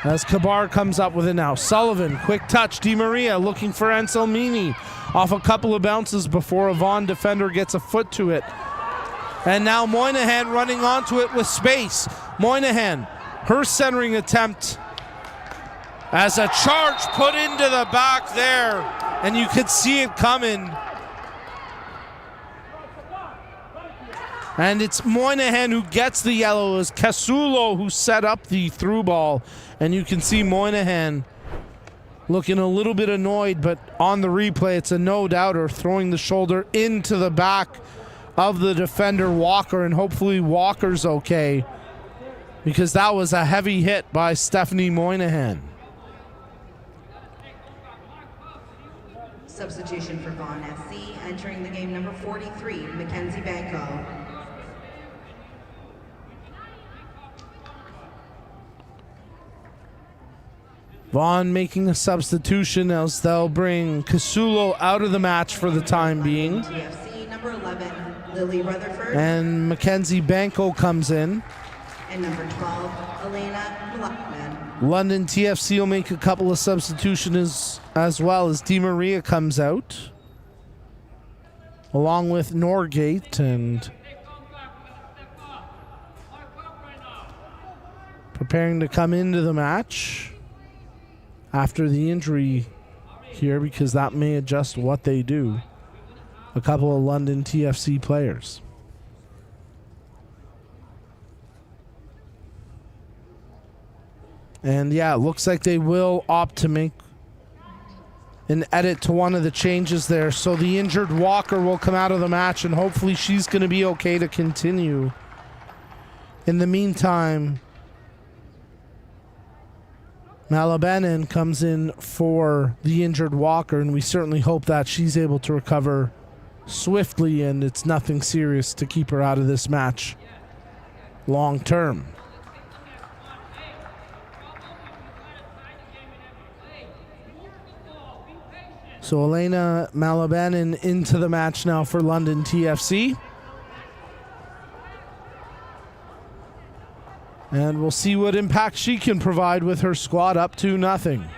as Kabar comes up with it now. Sullivan, quick touch. Di Maria looking for Anselmini off a couple of bounces before a Vaughn defender gets a foot to it. And now Moynihan running onto it with space. Moynihan, her centering attempt as a charge put into the back there, and you could see it coming. And it's Moynihan who gets the yellow, as Casulo who set up the through ball. And you can see Moynihan looking a little bit annoyed, but on the replay, it's a no-doubter, throwing the shoulder into the back of the defender, Walker, and hopefully Walker's okay, because that was a heavy hit by Stephanie Moynihan. Substitution for Vaughan FC, entering the game number 43, Mackenzie Banco. Vaughn making a substitution as they'll bring Casulo out of the match for the time being. TFC number 11, Lily Rutherford. And Mackenzie Banco comes in. And number 12, Elena Blackman. London TFC will make a couple of substitutions as well as Di Maria comes out, along with Norgate, and preparing to come into the match after the injury here, because that may adjust what they do. A couple of London TFC players. And yeah, it looks like they will opt to make an edit to one of the changes there. So the injured Walker will come out of the match, and hopefully she's going to be okay to continue. In the meantime, Malabanan comes in for the injured Walker, and we certainly hope that she's able to recover swiftly and it's nothing serious to keep her out of this match long term. So Elena Malabanan into the match now for London TFC. And we'll see what impact she can provide with her squad up to nothing.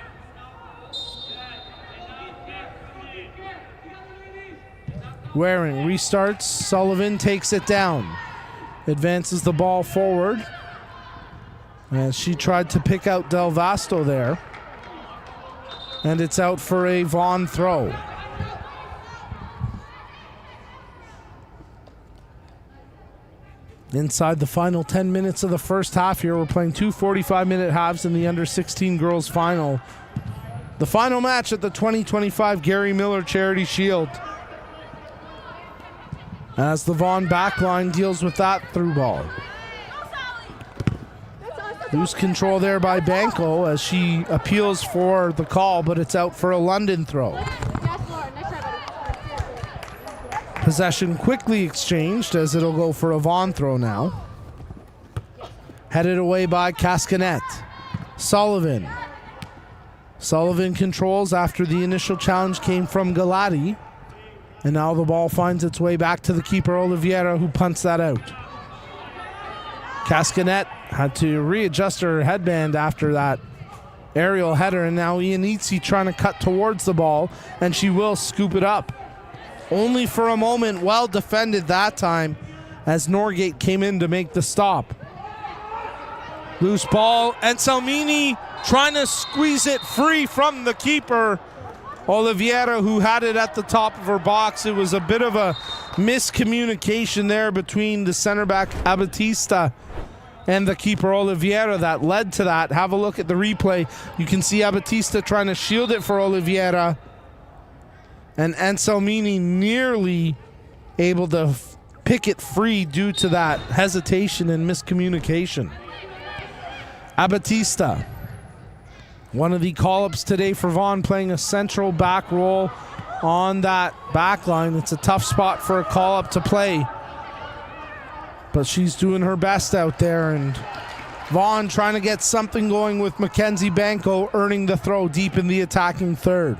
Waring restarts. Sullivan takes it down. Advances the ball forward. As she tried to pick out Del Vasto there. And it's out for a Vaughn throw. Inside the final 10 minutes of the first half here, we're playing two 45-minute halves in the Under-16 Girls Final. The final match at the 2025 Gary Miller Charity Shield. As the Vaughn backline deals with that through ball. Loose control there by Banco as she appeals for the call, but it's out for a London throw. Possession quickly exchanged as it'll go for a Vaughn throw now. Headed away by Cascanet. Sullivan. Sullivan controls after the initial challenge came from Galati. And now the ball finds its way back to the keeper, Oliveira, who punts that out. Cascanet had to readjust her headband after that aerial header, and now Ianizzi trying to cut towards the ball, and she will scoop it up. Only for a moment, well defended that time, as Norgate came in to make the stop. Loose ball, and Salmini trying to squeeze it free from the keeper, Oliveira, who had it at the top of her box. It was a bit of a miscommunication there between the center back Abatista and the keeper Oliveira that led to that. Have a look at the replay. You can see Abatista trying to shield it for Oliveira, and Anselmini nearly able to pick it free due to that hesitation and miscommunication. Abatista, one of the call-ups today for Vaughn, playing a central back role on that back line. It's a tough spot for a call-up to play, but she's doing her best out there, and Vaughn trying to get something going with Mackenzie Banco earning the throw deep in the attacking third.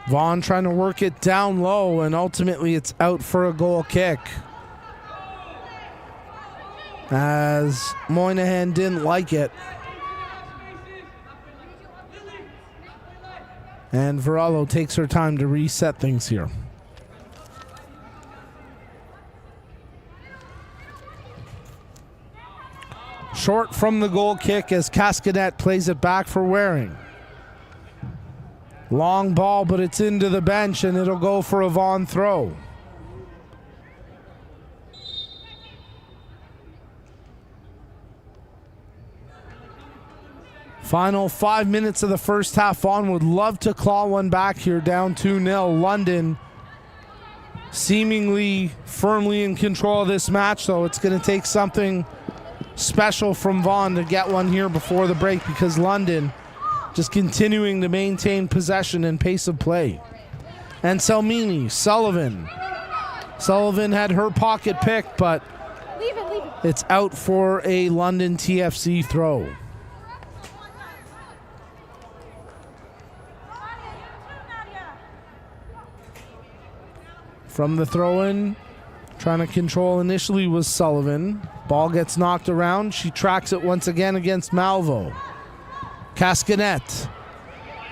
Vaughn trying to work it down low, and ultimately it's out for a goal kick, as Moynihan didn't like it. And Varallo takes her time to reset things here. Short from the goal kick as Cascadet plays it back for Waring. Long ball, but it's into the bench, and it'll go for a Vaughn throw. Final 5 minutes of the first half. Vaughn would love to claw one back here, down 2-0. London seemingly firmly in control of this match, though it's going to take something special from Vaughan to get one here before the break, because London just continuing to maintain possession and pace of play. And Selmini, Sullivan had her pocket pick, but it's out for a London TFC throw. From the throw-in, trying to control initially was Sullivan. Ball gets knocked around. She tracks it once again against Malvo. Cascanet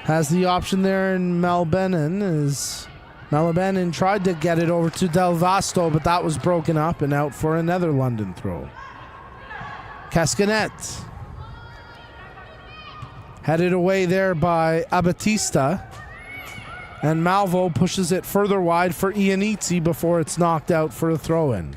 has the option there in Malbenin as Malabenin tried to get it over to Del Vasto, but that was broken up and out for another London throw. Cascanet headed away there by Abatista. And Malvo pushes it further wide for Ianizzi before it's knocked out for a throw-in.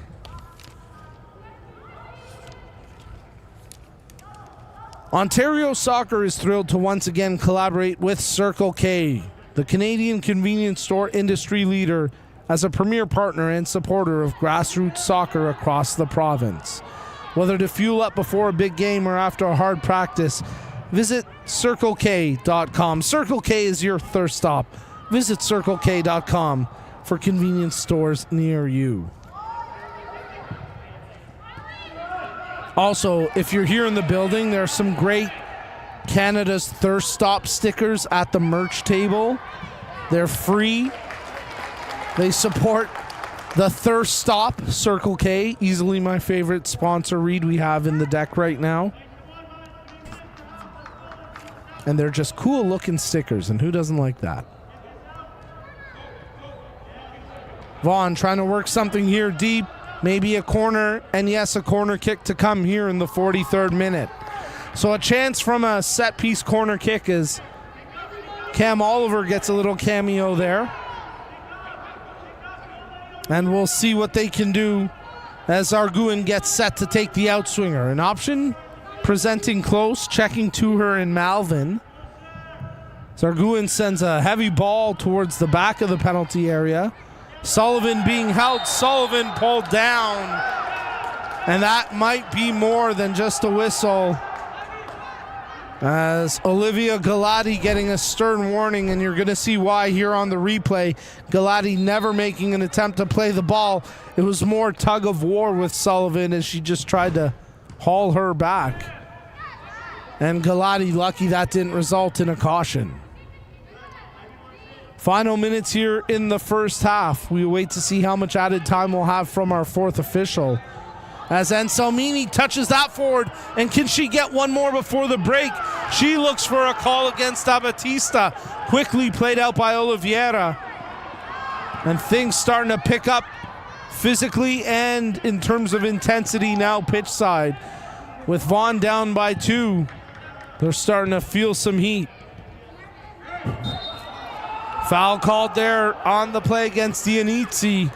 Ontario Soccer is thrilled to once again collaborate with Circle K, the Canadian convenience store industry leader, as a premier partner and supporter of grassroots soccer across the province. Whether to fuel up before a big game or after a hard practice, visit CircleK.com. Circle K is your thirst stop. Visit CircleK.com for convenience stores near you. Also, if you're here in the building, there are some great Canada's Thirst Stop stickers at the merch table. They're free. They support the Thirst Stop, Circle K, easily my favorite sponsor read we have in the deck right now. And they're just cool looking stickers, and who doesn't like that? Vaughn trying to work something here deep, maybe a corner, and yes, a corner kick to come here in the 43rd minute. So a chance from a set-piece corner kick as Cam Oliver gets a little cameo there. And we'll see what they can do as Arguin gets set to take the outswinger. An option presenting close, checking to her in Malvin. Arguin sends a heavy ball towards the back of the penalty area. Sullivan being held, Sullivan pulled down, and that might be more than just a whistle, as Olivia Galati getting a stern warning, and you're going to see why here on the replay. Galati never making an attempt to play the ball. It was more tug of war with Sullivan as she just tried to haul her back, and Galati lucky that didn't result in a caution. Final minutes here in the first half. We wait to see how much added time we'll have from our fourth official. As Anselmini touches that forward, and can she get one more before the break? She looks for a call against Abatista. Quickly played out by Oliveira. And things starting to pick up physically and in terms of intensity now pitch side. With Vaughn down by 2, they're starting to feel some heat. Foul called there on the play against Ianizzi.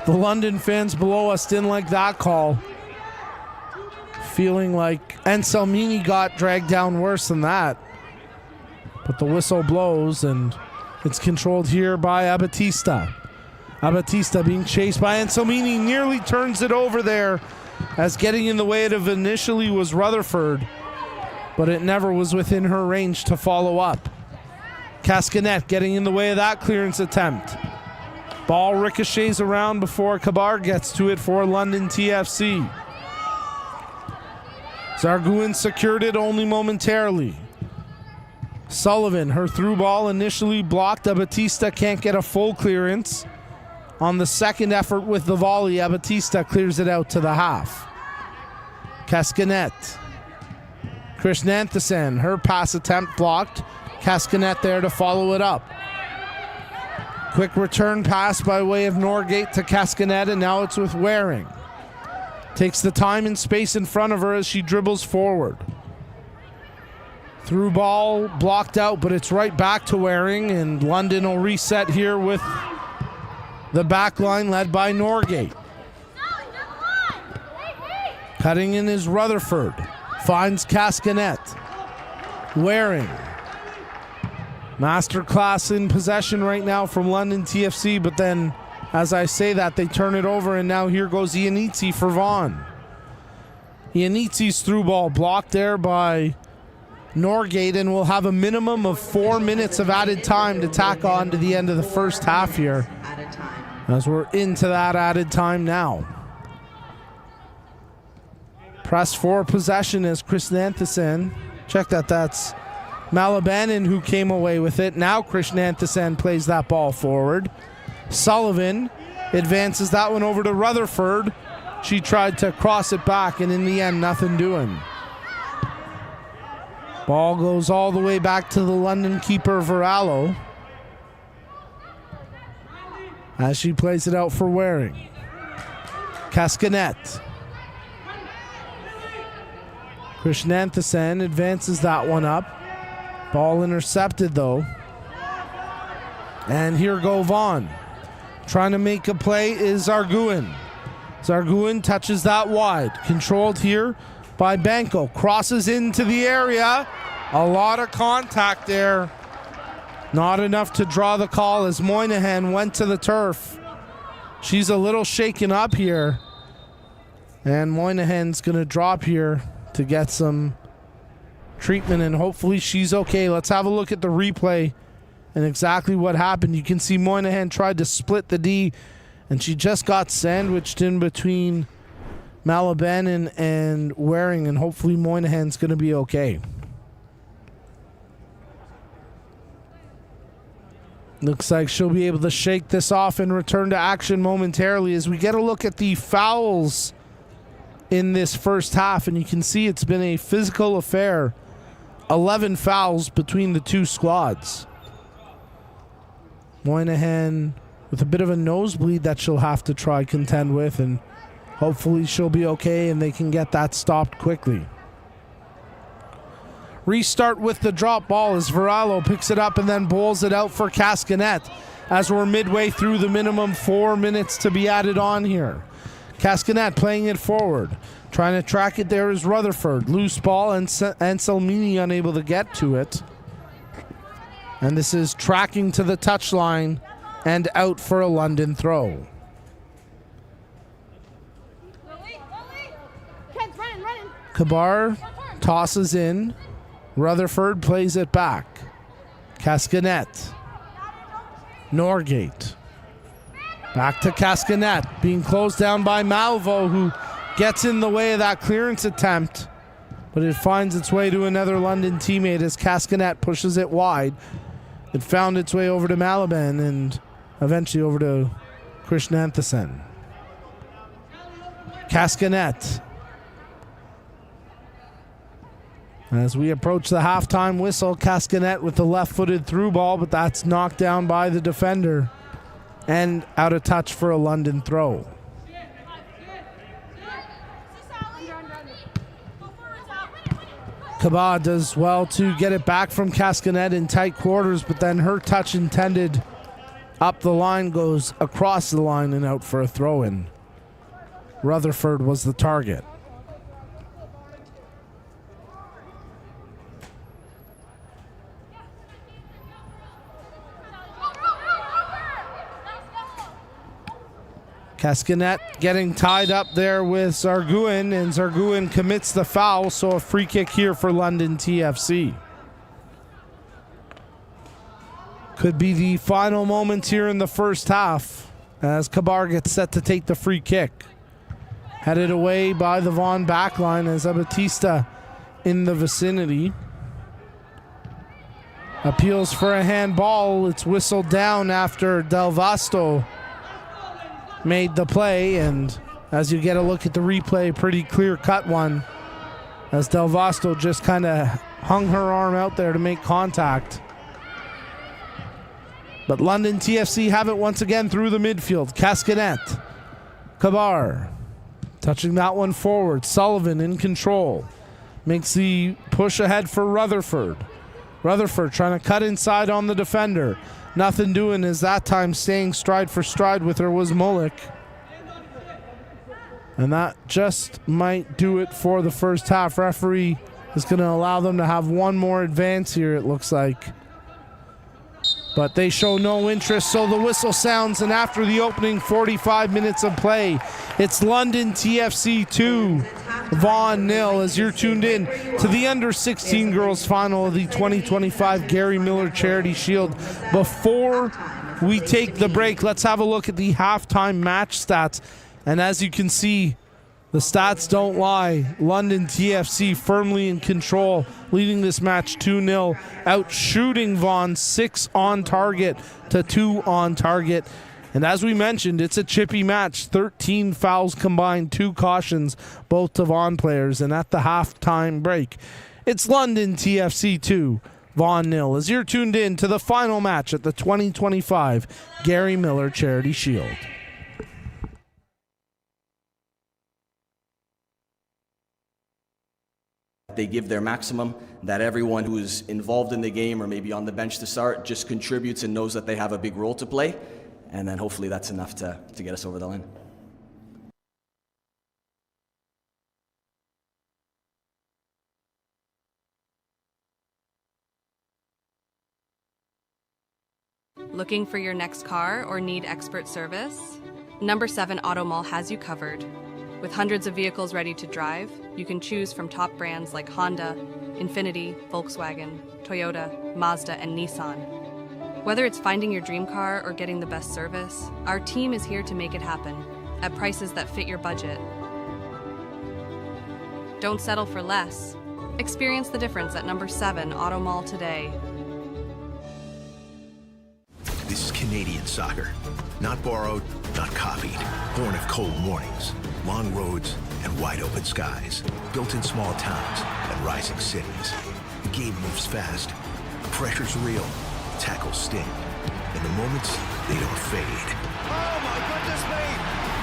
The London fans below us didn't like that call. Feeling like Anselmini got dragged down worse than that. But the whistle blows, and it's controlled here by Abatista. Abatista being chased by Anselmini, nearly turns it over there, as getting in the way of initially was Rutherford, but it never was within her range to follow up. Cascanet getting in the way of that clearance attempt. Ball ricochets around before Kabar gets to it for London TFC. Arguin secured it only momentarily. Sullivan, her through ball initially blocked. Abatista can't get a full clearance. On the second effort with the volley, Abatista clears it out to the half. Cascanet. Krishnanthasan, her pass attempt blocked. Cascanet there to follow it up. Quick return pass by way of Norgate to Cascanet, and now it's with Waring. Takes the time and space in front of her as she dribbles forward. Through ball blocked out, but it's right back to Waring, and London will reset here with the back line led by Norgate. Cutting in is Rutherford. Finds Cascanet. Waring. Masterclass in possession right now from London TFC, but then As I say that, they turn it over, and now here goes Iannici for Vaughn. Iannici's through ball blocked there by Norgate, and will have a minimum of 4 minutes of added time to tack on to the end of the first half here, as we're into that added time now. Press for possession as Krishnanthasan. Check that, that's Malabanan who came away with it. Now Krishnanthasan plays that ball forward. Sullivan advances that one over to Rutherford. She tried to cross it back, and in the end, nothing doing. Ball goes all the way back to the London keeper, Varallo, as she plays it out for Waring. Cascanet. Krishnanthasan advances that one up. Ball intercepted, though. And here go Vaughn. Trying to make a play is Zarguin. Zarguin touches that wide. Controlled here by Banco. Crosses into the area. A lot of contact there. Not enough to draw the call as Moynihan went to the turf. She's a little shaken up here. And Moynihan's going to drop here to get some treatment, and hopefully she's okay. Let's have a look at the replay and exactly what happened. You can see Moynihan tried to split the D, and she just got sandwiched in between Malabanan and Waring, and hopefully Moynihan's going to be okay. Looks like she'll be able to shake this off and return to action momentarily as we get a look at the fouls in this first half, and you can see it's been a physical affair. 11 fouls between the two squads. Moynihan with a bit of a nosebleed that she'll have to try contend with, and hopefully she'll be okay and they can get that stopped quickly. Restart with the drop ball as Varallo picks it up and then bowls it out for Cascanet as we're midway through the minimum 4 minutes to be added on here. Cascanet playing it forward. Trying to track it there is Rutherford. Loose ball and Anselmini unable to get to it. And this is tracking to the touchline and out for a London throw. Kabar tosses in. Rutherford plays it back. Cascanet. Norgate. Back to Cascanet, being closed down by Malvo, who gets in the way of that clearance attempt, but it finds its way to another London teammate as Cascanet pushes it wide. It found its way over to Malaban and eventually over to Krishnanthasan. Cascanet. As we approach the halftime whistle, Cascanet with the left-footed through ball, but that's knocked down by the defender and out of touch for a London throw. Kaba does well to get it back from Cascanet in tight quarters, but then her touch intended up the line goes across the line and out for a throw-in. Rutherford was the target. Cascanet getting tied up there with Zarguin, and Zarguin commits the foul, so a free kick here for London TFC. Could be the final moments here in the first half as Kabar gets set to take the free kick. Headed away by the Vaughan backline as Abatista in the vicinity. Appeals for a handball. It's whistled down after Del Vasto made the play, and as you get a look at the replay, pretty clear-cut one as Del Vasto just kind of hung her arm out there to make contact. But London TFC have it once again through the midfield. Cascanet. Kabar touching that one forward. Sullivan in control. Makes the push ahead for Rutherford. Rutherford trying to cut inside on the defender. Nothing doing as that time staying stride for stride with her was Mullick. And that just might do it for the first half. Referee is going to allow them to have one more advance here, it looks like. but they show no interest, so the whistle sounds, and after the opening 45 minutes of play, it's London TFC 2, Vaughan 0, as you're tuned in to the Under-16 Girls Final of the 2025 Gary Miller Charity Shield. Before we take the break, let's have a look at the halftime match stats, and as you can see, the stats don't lie. London TFC firmly in control, leading this match 2-0, out shooting Vaughn 6 on target to 2 on target. And as we mentioned, it's a chippy match. 13 fouls combined, 2 cautions, both to Vaughn players. And at the halftime break, it's London TFC 2, Vaughn 0, as you're tuned in to the final match at the 2025 Gary Miller Charity Shield. They give their maximum, that everyone who's involved in the game or maybe on the bench to start just contributes and knows that they have a big role to play, and then hopefully that's enough to get us over the line. Looking for your next car or need expert service? Number 7 Auto Mall has you covered. With hundreds of vehicles ready to drive, you can choose from top brands like Honda, Infiniti, Volkswagen, Toyota, Mazda, and Nissan. Whether it's finding your dream car or getting the best service, our team is here to make it happen at prices that fit your budget. Don't settle for less. Experience the difference at Number 7 Auto Mall today. This is Canadian soccer. Not borrowed, not copied. Born of cold mornings, long roads, and wide open skies. Built in small towns and rising cities. The game moves fast. The pressure's real. Tackles sting. And the moments, they don't fade. Oh my goodness me!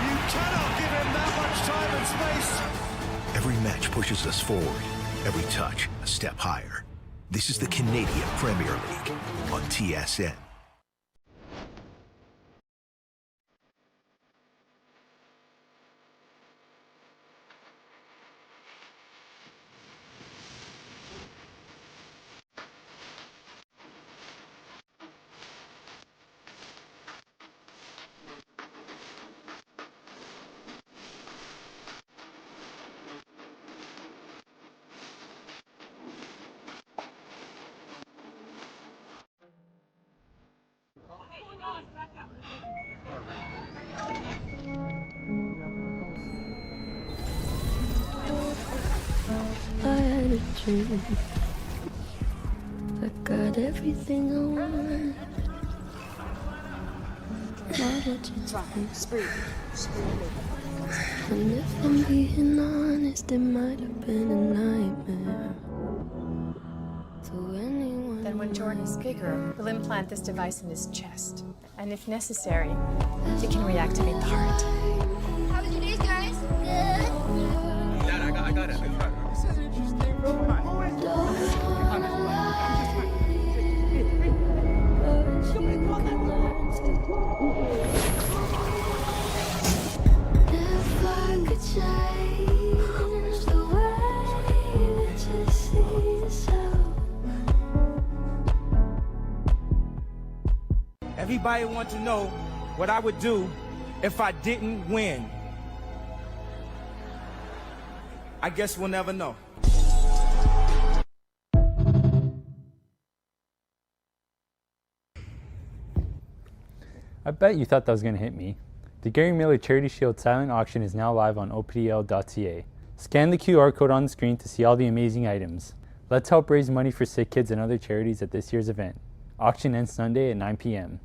You cannot give him that much time and space! Every match pushes us forward. Every touch, a step higher. This is the Canadian Premier League on TSN. I had a dream. I got everything I want. Now that you tell me, and if I'm being honest, it might have been a nightmare. To anyone. Then when Jordan is bigger, we'll implant this device in his chest. And if necessary, it can reactivate the heart. How was your days, guys? Good. Dad, I got it. This is interesting. If I could change the way that you see yourself. Everybody wants to know what I would do if I didn't win. I guess we'll never know. I bet you thought that was going to hit me. The Gary Miller Charity Shield silent auction is now live on opdl.ca. Scan the QR code on the screen to see all the amazing items. Let's help raise money for SickKids and other charities at this year's event. Auction ends Sunday at 9 p.m.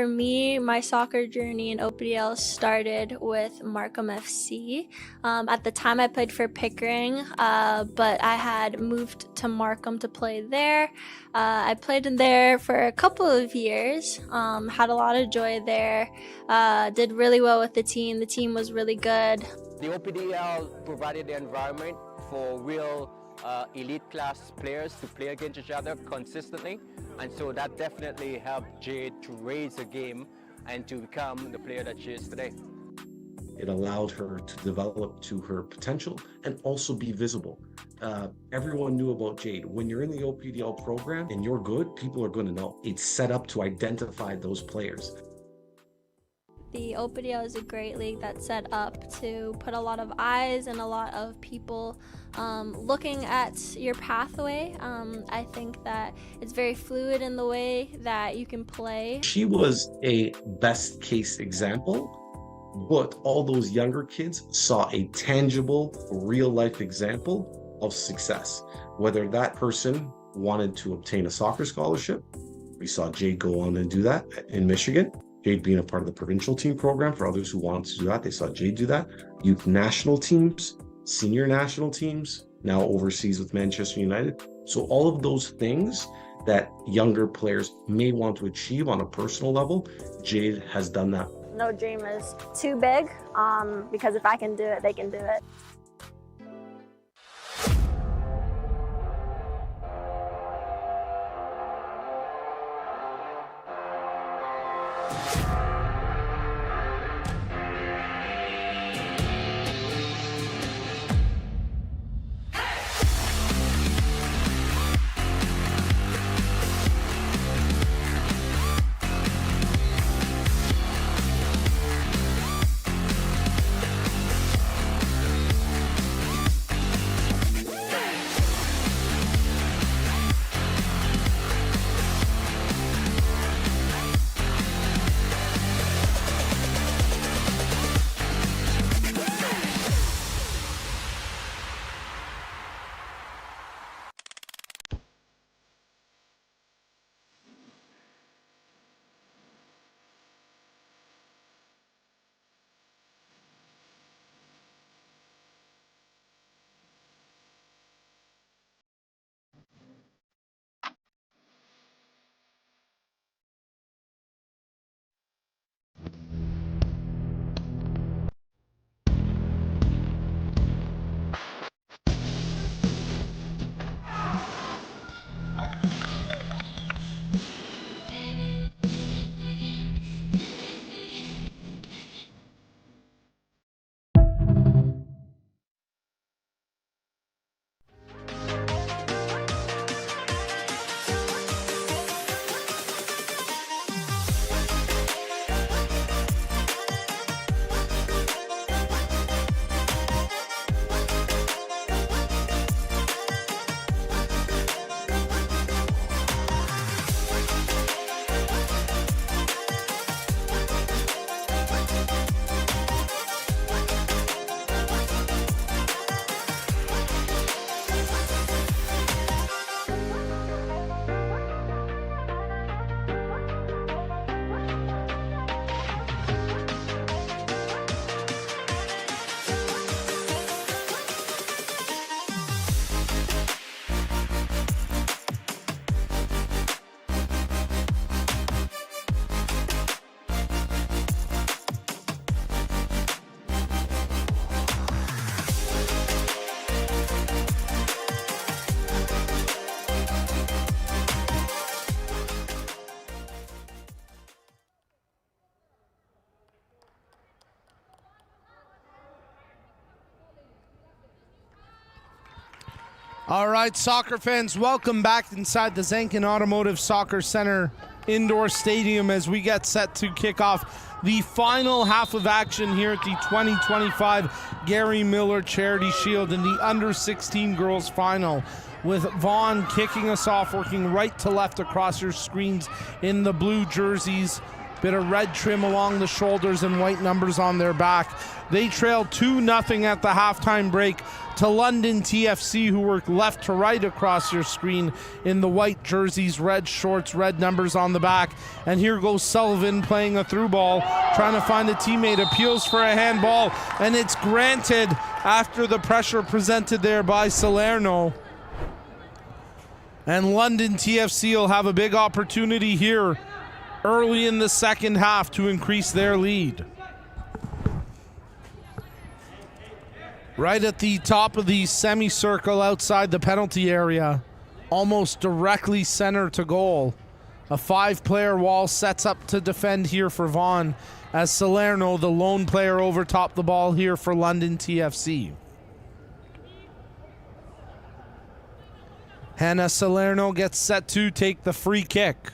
For me, my soccer journey in OPDL started with Markham FC. At the time I played for Pickering, but I had moved to Markham to play there. I played in there for a couple of years, had a lot of joy there, did really well with the team. The team was really good. The OPDL provided the environment for real elite class players to play against each other consistently, and so that definitely helped Jade to raise her game and to become the player that she is today. It allowed her to develop to her potential and also be visible. Everyone knew about Jade. When you're in the OPDL program and you're good, people are going to know. It's set up to identify those players. The OPDL is a great league that's set up to put a lot of eyes and a lot of people looking at your pathway. I think that it's very fluid in the way that you can play. She was a best case example, but all those younger kids saw a tangible, real life example of success. Whether that person wanted to obtain a soccer scholarship, we saw Jade go on and do that in Michigan. Jade being a part of the provincial team program. For others who wanted to do that, they saw Jade do that. Youth national teams, senior national teams, now overseas with Manchester United. So all of those things that younger players may want to achieve on a personal level, Jade has done that. No dream is too big, because if I can do it, they can do it. All right, soccer fans, welcome back inside the Zankin Automotive Soccer Center Indoor Stadium as we get set to kick off the final half of action here at the 2025 Gary Miller Charity Shield in the Under-16 Girls Final, with Vaughn kicking us off, working right to left across your screens in the blue jerseys. Bit of red trim along the shoulders and white numbers on their back. They trail 2-0 at the halftime break to London TFC, who work left to right across your screen in the white jerseys, red shorts, red numbers on the back. And here goes Sullivan playing a through ball, trying to find a teammate, appeals for a handball, and it's granted after the pressure presented there by Salerno. And London TFC will have a big opportunity here early in the second half to increase their lead. Right at the top of the semicircle outside the penalty area, almost directly center to goal. A 5-player wall sets up to defend here for Vaughan, as Salerno, the lone player, overtopped the ball here for London TFC. Hannah Salerno gets set to take the free kick.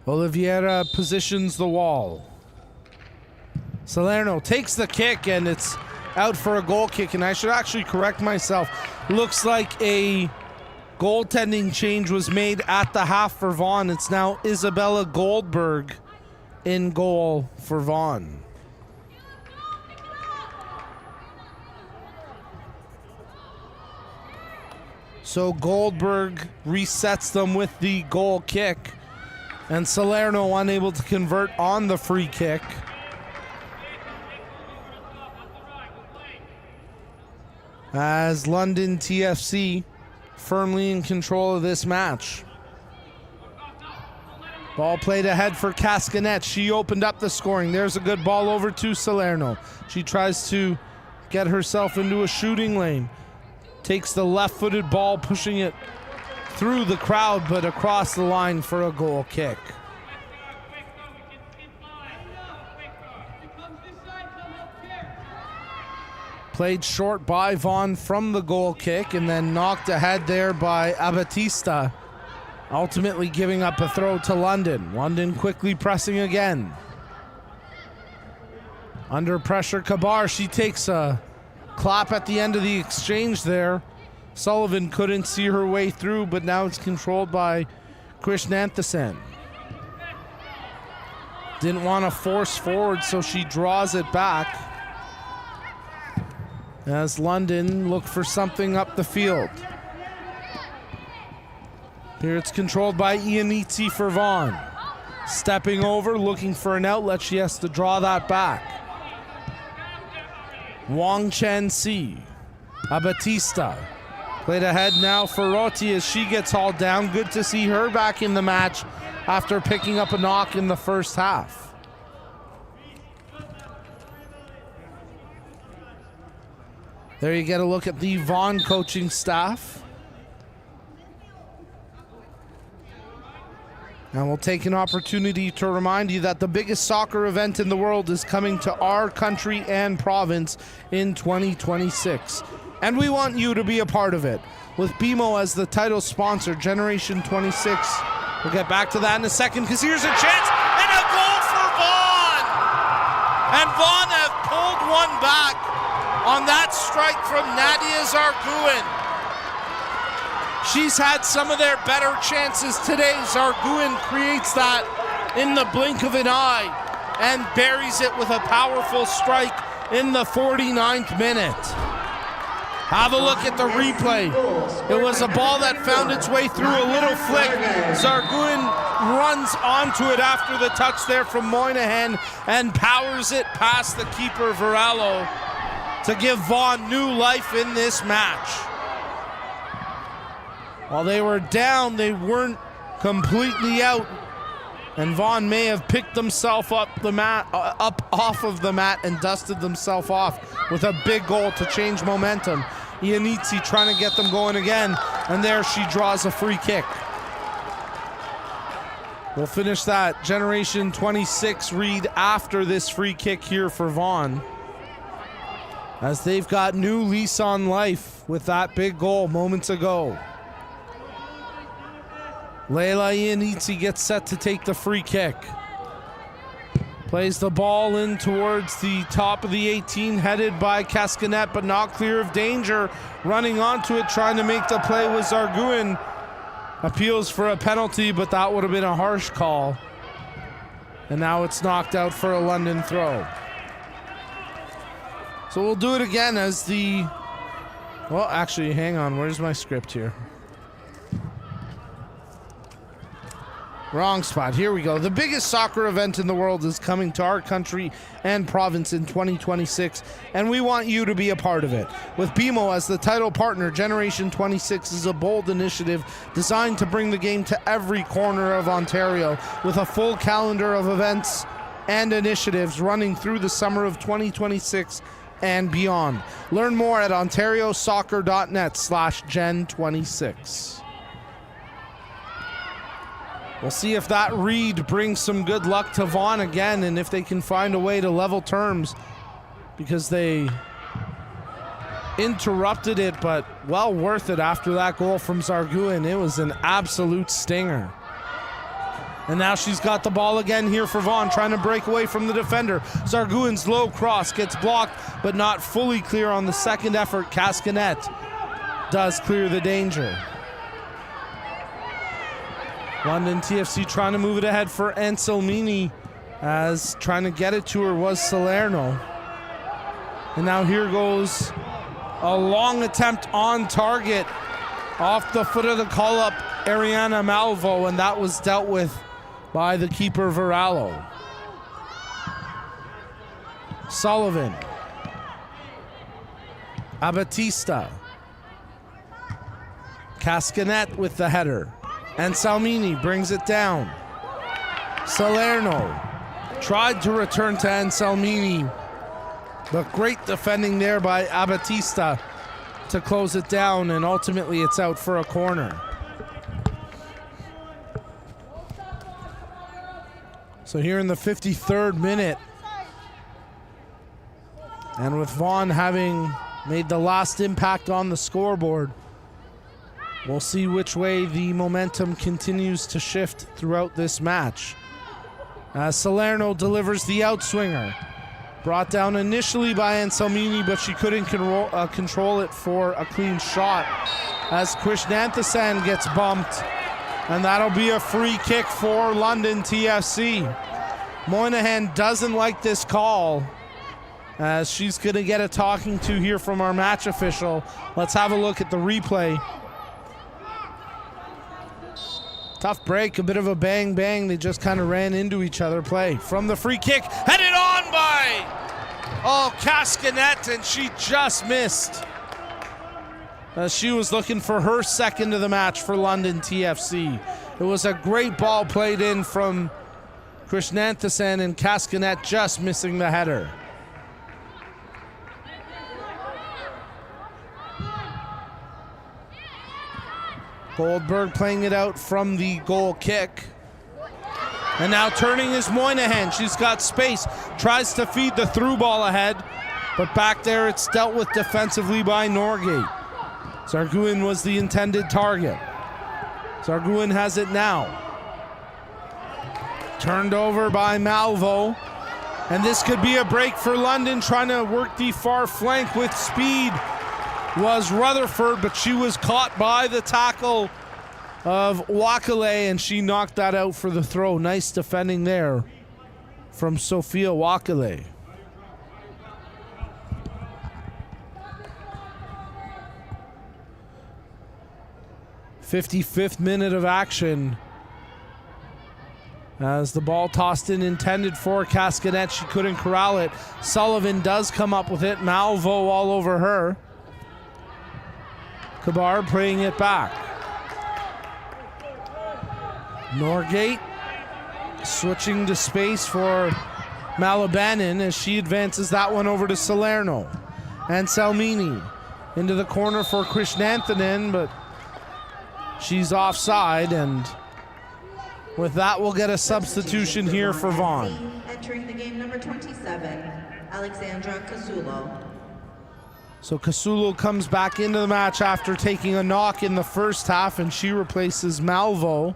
Oliveira positions the wall. Salerno takes the kick, and it's out for a goal kick. And I should actually correct myself. Looks like a goaltending change was made at the half for Vaughan. It's now Isabella Goldberg in goal for Vaughan. So Goldberg resets them with the goal kick, and Salerno unable to convert on the free kick. As London TFC firmly in control of this match. Ball played ahead for Cascanet. She opened up the scoring. There's a good ball over to Salerno. She tries to get herself into a shooting lane. Takes the left-footed ball, pushing it through the crowd, but across the line for a goal kick. Played short by Vaughn from the goal kick, and then knocked ahead there by Abatista, ultimately giving up a throw to London. London quickly pressing again. Under pressure, Kabar, she takes a clap at the end of the exchange there. Sullivan couldn't see her way through, but now it's controlled by Krishnanthasan. Didn't want to force forward, so she draws it back as London look for something up the field. Here it's controlled by Ianizzi for Vaughn. Stepping over, looking for an outlet. She has to draw that back. Wong Chen Si. Abatista. Played ahead now for Roti as she gets hauled down. Good to see her back in the match after picking up a knock in the first half. There you get a look at the Vaughn coaching staff. And we'll take an opportunity to remind you that the biggest soccer event in the world is coming to our country and province in 2026. And we want you to be a part of it. With BMO as the title sponsor, Generation 26. We'll get back to that in a second, because here's a chance and a goal for Vaughn! And Vaughn have pulled one back on that strike from Nadia Zarguin. She's had some of their better chances today. Zarguin creates that in the blink of an eye and buries it with a powerful strike in the 49th minute. Have a look at the replay. It was a ball that found its way through a little flick. Zarguin runs onto it after the touch there from Moynihan and powers it past the keeper, Varallo, to give Vaughn new life in this match. While they were down, they weren't completely out, and Vaughn may have picked themselves up off of the mat and dusted themselves off with a big goal to change momentum. Ianizzi trying to get them going again, and there she draws a free kick. We'll finish that Generation 26 read after this free kick here for Vaughn, as they've got new lease on life with that big goal moments ago. Leila Ianizzi gets set to take the free kick. Plays the ball in towards the top of the 18, headed by Cascanet, but not clear of danger. Running onto it, trying to make the play with Zarguin. appeals for a penalty, but that would have been a harsh call. And now it's knocked out for a London throw. So we'll do it again as the... Well, actually, hang on. Where's my script here? Wrong spot. Here we go. The biggest soccer event in the world is coming to our country and province in 2026, and we want you to be a part of it. With BMO as the title partner, Generation 26 is a bold initiative designed to bring the game to every corner of Ontario with a full calendar of events and initiatives running through the summer of 2026 and beyond. Learn more at ontariosoccer.net/Gen26. We'll see if that read brings some good luck to Vaughan again, and if they can find a way to level terms, because they interrupted it, but well worth it after that goal from Zarguin. It was an absolute stinger. And now she's got the ball again here for Vaughan, trying to break away from the defender. Zarguin's low cross gets blocked, but not fully clear on the second effort. Cascanet does clear the danger. London TFC trying to move it ahead for Anselmini, as trying to get it to her was Salerno. And now here goes a long attempt on target off the foot of the call-up, Ariana Malvo, and that was dealt with by the keeper, Varallo. Sullivan. Abatista. Cascanet with the header. And Salmini brings it down. Salerno tried to return to Anselmini, but great defending there by Abatista to close it down, and ultimately it's out for a corner. So here in the 53rd minute, and with Vaughan having made the last impact on the scoreboard, we'll see which way the momentum continues to shift throughout this match. Salerno delivers the outswinger. Brought down initially by Anselmini, but she couldn't control it for a clean shot as Krishnanthasan gets bumped. And that'll be a free kick for London TFC. Moynihan doesn't like this call, as she's going to get a talking to here from our match official. Let's have a look at the replay. Tough break, a bit of a bang-bang. They just kind of ran into each other. Play from the free kick, headed on by, Cascanet, and she just missed. She was looking for her second of the match for London TFC. It was a great ball played in from Krishnanthasan, and Cascanet just missing the header. Goldberg playing it out from the goal kick. And now turning is Moynihan. She's got space, tries to feed the through ball ahead, but back there it's dealt with defensively by Norgate. Zarguin was the intended target. Zarguin has it now. Turned over by Malvo. And this could be a break for London, trying to work the far flank with speed was Rutherford, but she was caught by the tackle of Wakale, and she knocked that out for the throw. Nice defending there from Sophia Wakale. "55th minute of action as the ball tossed in, intended for Cascanet. She couldn't corral it. Sullivan does come up with it. Malvo all over her. Kabar playing it back. Norgate switching to space for Malabanin as she advances that one over to Salerno. And Salmini into the corner for Krishnanthanan, but she's offside, and with that we'll get a substitution here for Vaughan. Entering the game, number 27, Alexandra Casulo. So Casulo comes back into the match after taking a knock in the first half, and she replaces Malvo.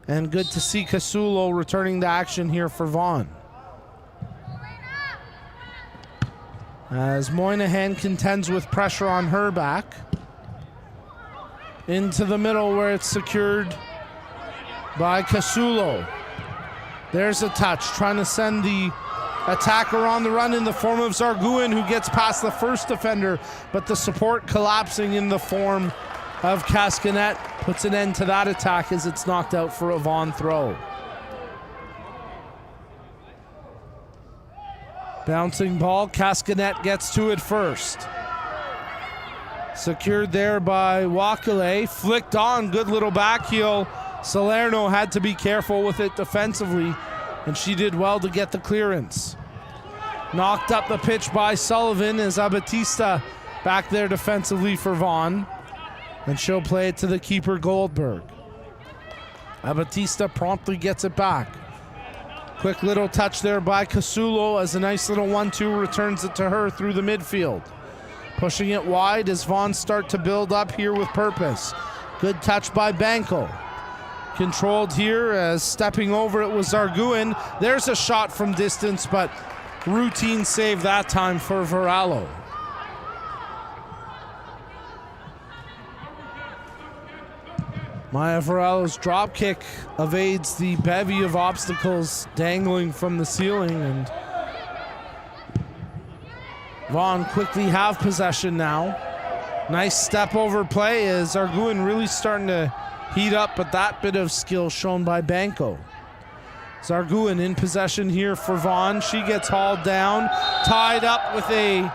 And good to see Casulo returning to action here for Vaughan. As Moynihan contends with pressure on her back. into the middle where it's secured by Casulo. There's a touch, trying to send the attacker on the run in the form of Zarguin, who gets past the first defender, but the support collapsing in the form of Cascanet puts an end to that attack as it's knocked out for a Vaughn throw. Bouncing ball, Cascanet gets to it first. Secured there by Wakale, flicked on, good little back heel. Salerno had to be careful with it defensively, and she did well to get the clearance. Knocked up the pitch by Sullivan as Abatista back there defensively for Vaughn, and she'll play it to the keeper Goldberg. Abatista promptly gets it back. Quick little touch there by Casulo as a nice little 1-2 returns it to her through the midfield. Pushing it wide as Vaughn start to build up here with purpose. Good touch by Banco. Controlled here as stepping over it was Zarguin. There's a shot from distance, but routine save that time for Varallo. Maya Varallo's drop kick evades the bevy of obstacles dangling from the ceiling, and Vaughn quickly have possession now. Nice step over play as Zarguin really starting to heat up, but that bit of skill shown by Banco. Zarguin in possession here for Vaughn. She gets hauled down, tied up with a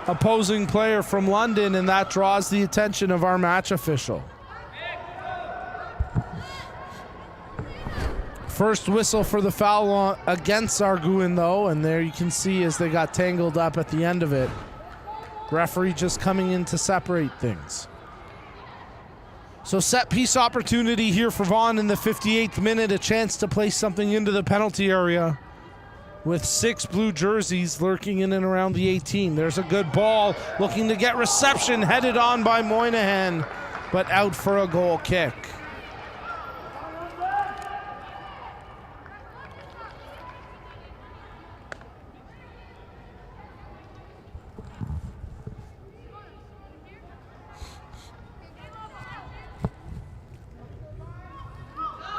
opposing player from London, and that draws the attention of our match official. First whistle for the foul against Zarguin though, and there you can see as they got tangled up at the end of it. Referee just coming in to separate things. So set piece opportunity here for Vaughn in the 58th minute, a chance to place something into the penalty area with 6 blue jerseys lurking in and around the 18. There's a good ball looking to get reception, headed on by Moynihan, but out for a goal kick.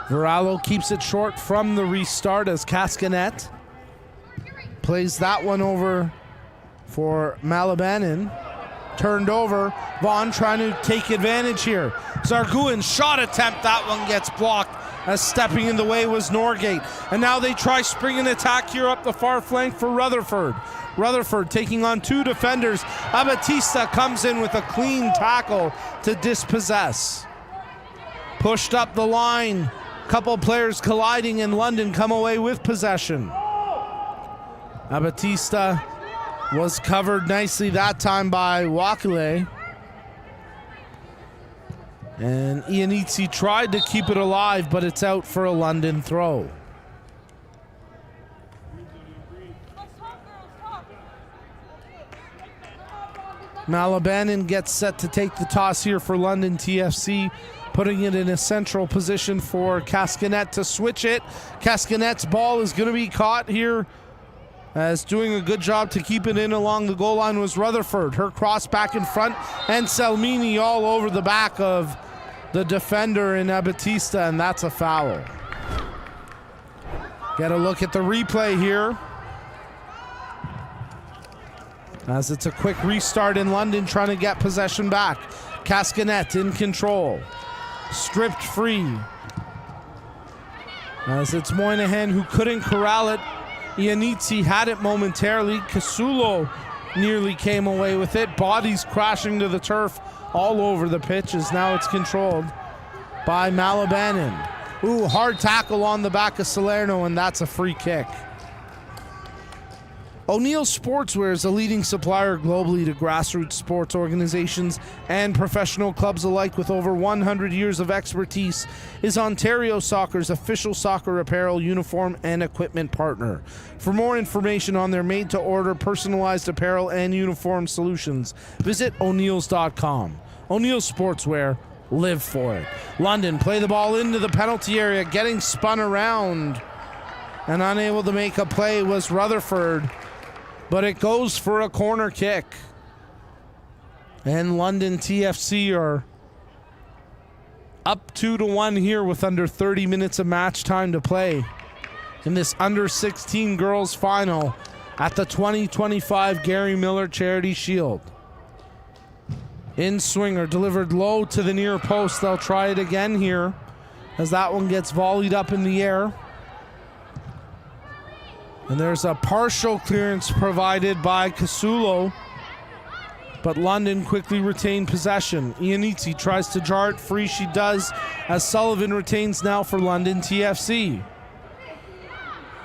Varallo keeps it short from the restart as Cascanet plays that one over for Malabanin. Turned over. Vaughn trying to take advantage here. Zarguin's shot attempt, that one gets blocked as stepping in the way was Norgate. And now they try springing attack here up the far flank for Rutherford. Rutherford taking on 2 defenders. Abatista comes in with a clean tackle to dispossess. Pushed up the line. Couple players colliding in London come away with possession. Abatista was covered nicely that time by Wakale. And Ianizzi tried to keep it alive, but it's out for a London throw. Malabanin gets set to take the toss here for London TFC, putting it in a central position for Cascanet to switch it. Cascanet's ball is going to be caught here, as doing a good job to keep it in along the goal line was Rutherford. Her cross back in front, and Salmini all over the back of the defender in Abatista, and that's a foul. Get a look at the replay here, as it's a quick restart in London trying to get possession back. Cascanet in control. Stripped free, as it's Moynihan who couldn't corral it. Ianizzi had it momentarily. Casulo nearly came away with it. Bodies crashing to the turf all over the pitch as now it's controlled by Malabanin. Ooh, hard tackle on the back of Salerno, and that's a free kick. O'Neill Sportswear is a leading supplier globally to grassroots sports organizations and professional clubs alike, with over 100 years of expertise, is Ontario Soccer's official soccer apparel, uniform, and equipment partner. For more information on their made-to-order personalized apparel and uniform solutions, visit O'Neills.com. O'Neill Sportswear, live for it. London play the ball into the penalty area, getting spun around, and unable to make a play was Rutherford. But it goes for a corner kick. And London TFC are up 2-1 here with under 30 minutes of match time to play in this under 16 girls final at the 2025 Gary Miller Charity Shield. In swinger, delivered low to the near post. They'll try it again here as that one gets volleyed up in the air. And there's a partial clearance provided by Casulo, but London quickly retained possession. Iannici tries to jar it free. She does, as Sullivan retains now for London TFC.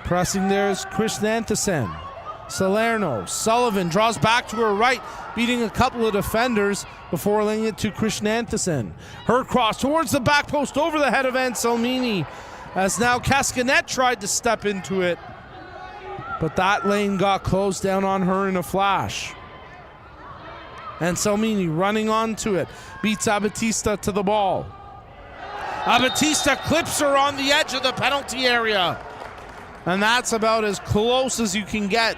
Pressing there is Krishnanthasen. Salerno. Sullivan draws back to her right, beating a couple of defenders before laying it to Krishnanthasen. Her cross towards the back post over the head of Anselmini, as now Cascanet tried to step into it, but that lane got closed down on her in a flash. Anselmini running onto it, beats Abatista to the ball. Abatista clips her on the edge of the penalty area, and that's about as close as you can get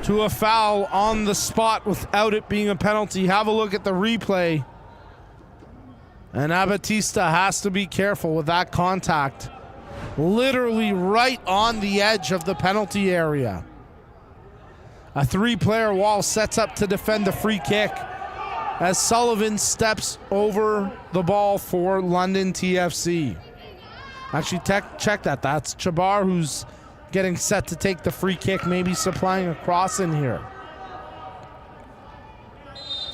to a foul on the spot without it being a penalty. Have a look at the replay. And Abatista has to be careful with that contact. Literally right on the edge of the penalty area. A three-player wall sets up to defend the free kick as Sullivan steps over the ball for London TFC. Actually, check that. That's Chabar who's getting set to take the free kick, maybe supplying a cross in here.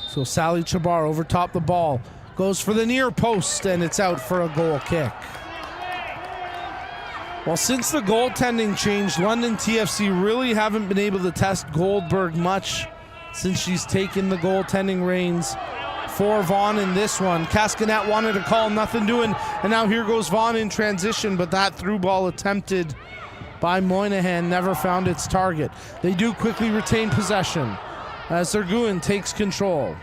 So Sally Chabar over top the ball, goes for the near post, and it's out for a goal kick. Well, since the goaltending changed, London TFC really haven't been able to test Goldberg much since she's taken the goaltending reins for Vaughn in this one. Cascanet wanted to call, nothing doing, and now here goes Vaughn in transition, but that through ball attempted by Moynihan never found its target. They do quickly retain possession as Zarguin takes control.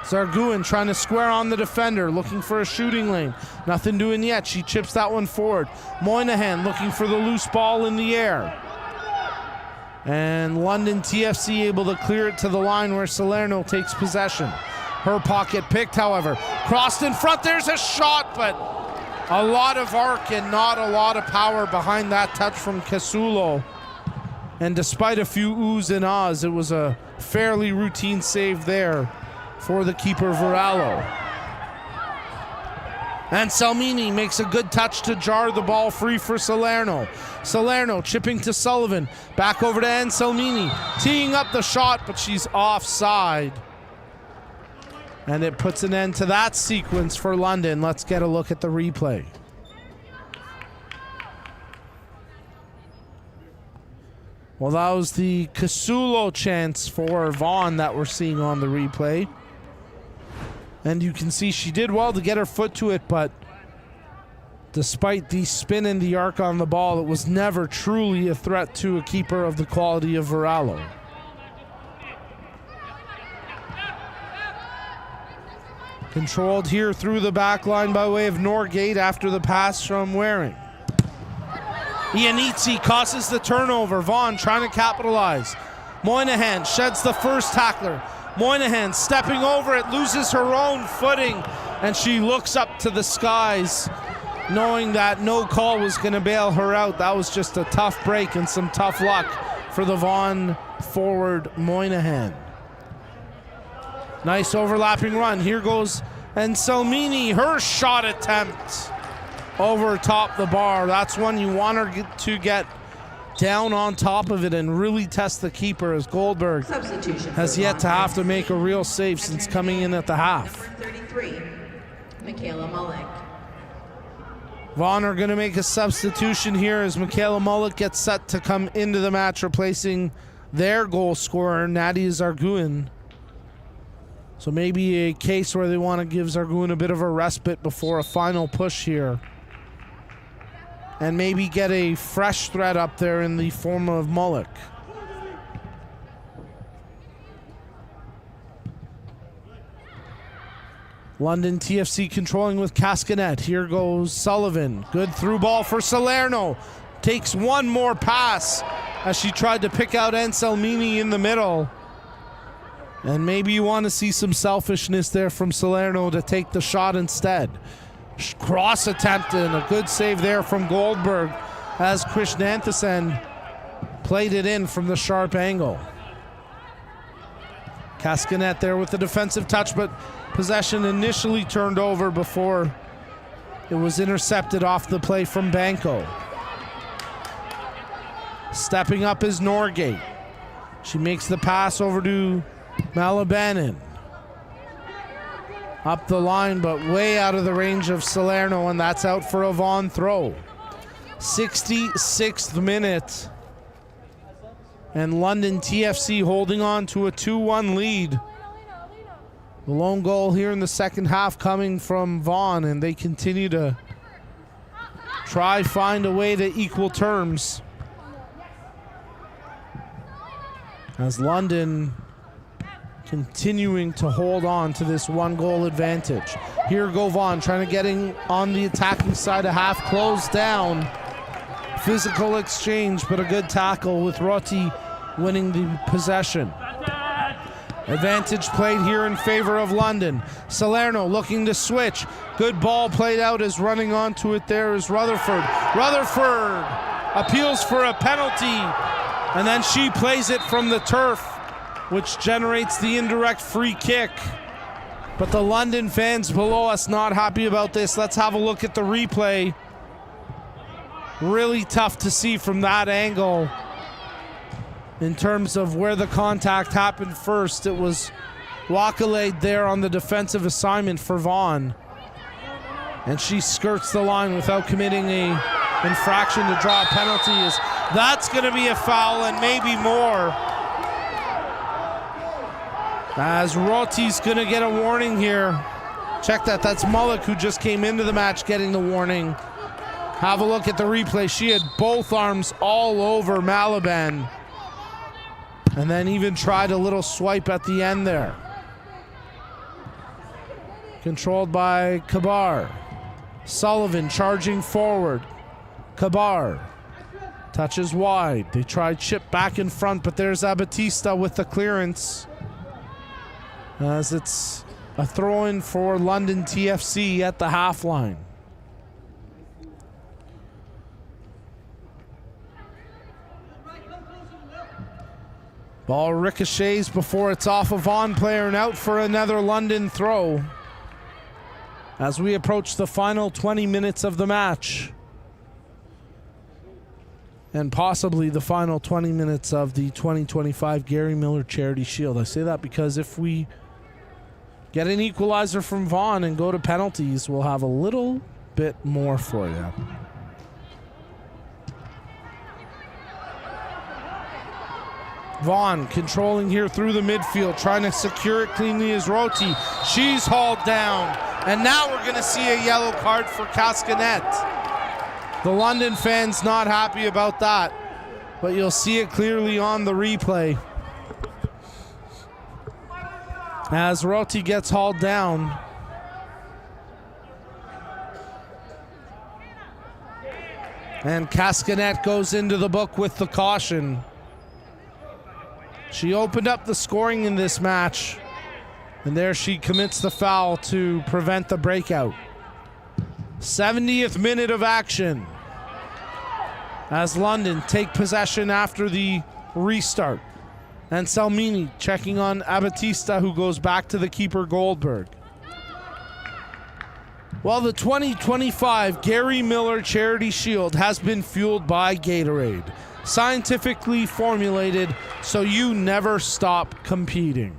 Zarguin trying to square on the defender, looking for a shooting lane. Nothing doing yet. She chips that one forward. Moynihan looking for the loose ball in the air. And London TFC able to clear it to the line where Salerno takes possession. Her pocket picked, however. Crossed in front, there's a shot, but a lot of arc and not a lot of power behind that touch from Casulo. And despite a few oohs and ahs, it was a fairly routine save there for the keeper Varallo. And Salmini makes a good touch to jar the ball free for Salerno. Salerno chipping to Sullivan. Back over to Anselmini. Teeing up the shot, but she's offside. And it puts an end to that sequence for London. Let's get a look at the replay. Well, that was the Casulo chance for Vaughn that we're seeing on the replay. And you can see she did well to get her foot to it, but despite the spin and the arc on the ball, it was never truly a threat to a keeper of the quality of Varallo. Controlled here through the back line by way of Norgate after the pass from Waring. Iannici causes the turnover. Vaughn trying to capitalize. Moynihan sheds the first tackler. Moynihan stepping over it, loses her own footing, and she looks up to the skies, knowing that no call was going to bail her out. That was just a tough break and some tough luck for the Vaughn forward Moynihan. Nice overlapping run. Here goes Anselmini, her shot attempt over top the bar. That's one you want her to get down on top of it and really test the keeper, as Goldberg has yet to have to make a real save since coming in at the half. 33, Michaela Mullick. Vaughn are going to make a substitution here as Michaela Mullick gets set to come into the match, replacing their goal scorer, Nadia Zarguin. So maybe a case where they want to give Zarguin a bit of a respite before a final push here. And maybe get a fresh threat up there in the form of Mullick. London TFC controlling with Cascanet. Here goes Sullivan. Good through ball for Salerno. Takes one more pass as she tried to pick out Anselmini in the middle. And maybe you want to see some selfishness there from Salerno to take the shot instead. Cross attempt and a good save there from Goldberg as Krishnanthasen played it in from the sharp angle. Cascanet there with the defensive touch, but possession initially turned over before it was intercepted off the play from Banco. Stepping up is Norgate. She makes the pass over to Malabanin. Up the line, but way out of the range of Salerno, and that's out for a Vaughan throw. 66th minute. And London TFC holding on to a 2-1 lead. The lone goal here in the second half coming from Vaughan, and they continue to find a way to equal terms. As London continuing to hold on to this 1-goal advantage. Here go Vaughan trying to get in on the attacking side of half, closed down. Physical exchange, but a good tackle with Rotti winning the possession. Advantage played here in favor of London. Salerno looking to switch. Good ball played out as running onto it there is Rutherford. Rutherford appeals for a penalty, and then she plays it from the turf, which generates the indirect free kick. But the London fans below us not happy about this. Let's have a look at the replay. Really tough to see from that angle in terms of where the contact happened first. It was Wakalade there on the defensive assignment for Vaughn, and she skirts the line without committing a infraction to draw a penalty. That's going to be a foul and maybe more, as Rotti's going to get a warning here. Check that. That's Mullock, who just came into the match, getting the warning. Have a look at the replay. She had both arms all over Malaban, and then even tried a little swipe at the end there. Controlled by Kabar. Sullivan charging forward. Kabar touches wide. They tried chip back in front, but there's Abatista with the clearance, as it's a throw-in for London TFC at the half line. Ball ricochets before it's off a Vaughan player and out for another London throw as we approach the final 20 minutes of the match. And possibly the final 20 minutes of the 2025 Gary Miller Charity Shield. I say that because if we get an equalizer from Vaughan and go to penalties, we'll have a little bit more for you. Vaughn controlling here through the midfield, trying to secure it cleanly as Roti. She's hauled down, and now we're going to see a yellow card for Cascanet. The London fans not happy about that, but you'll see it clearly on the replay as Roti gets hauled down. And Cascanet goes into the book with the caution. She opened up the scoring in this match, and there she commits the foul to prevent the breakout. 70th minute of action as London take possession after the restart. And Salmini checking on Abatista, who goes back to the keeper Goldberg. Well, the 2025 Gary Miller Charity Shield has been fueled by Gatorade. Scientifically formulated so you never stop competing.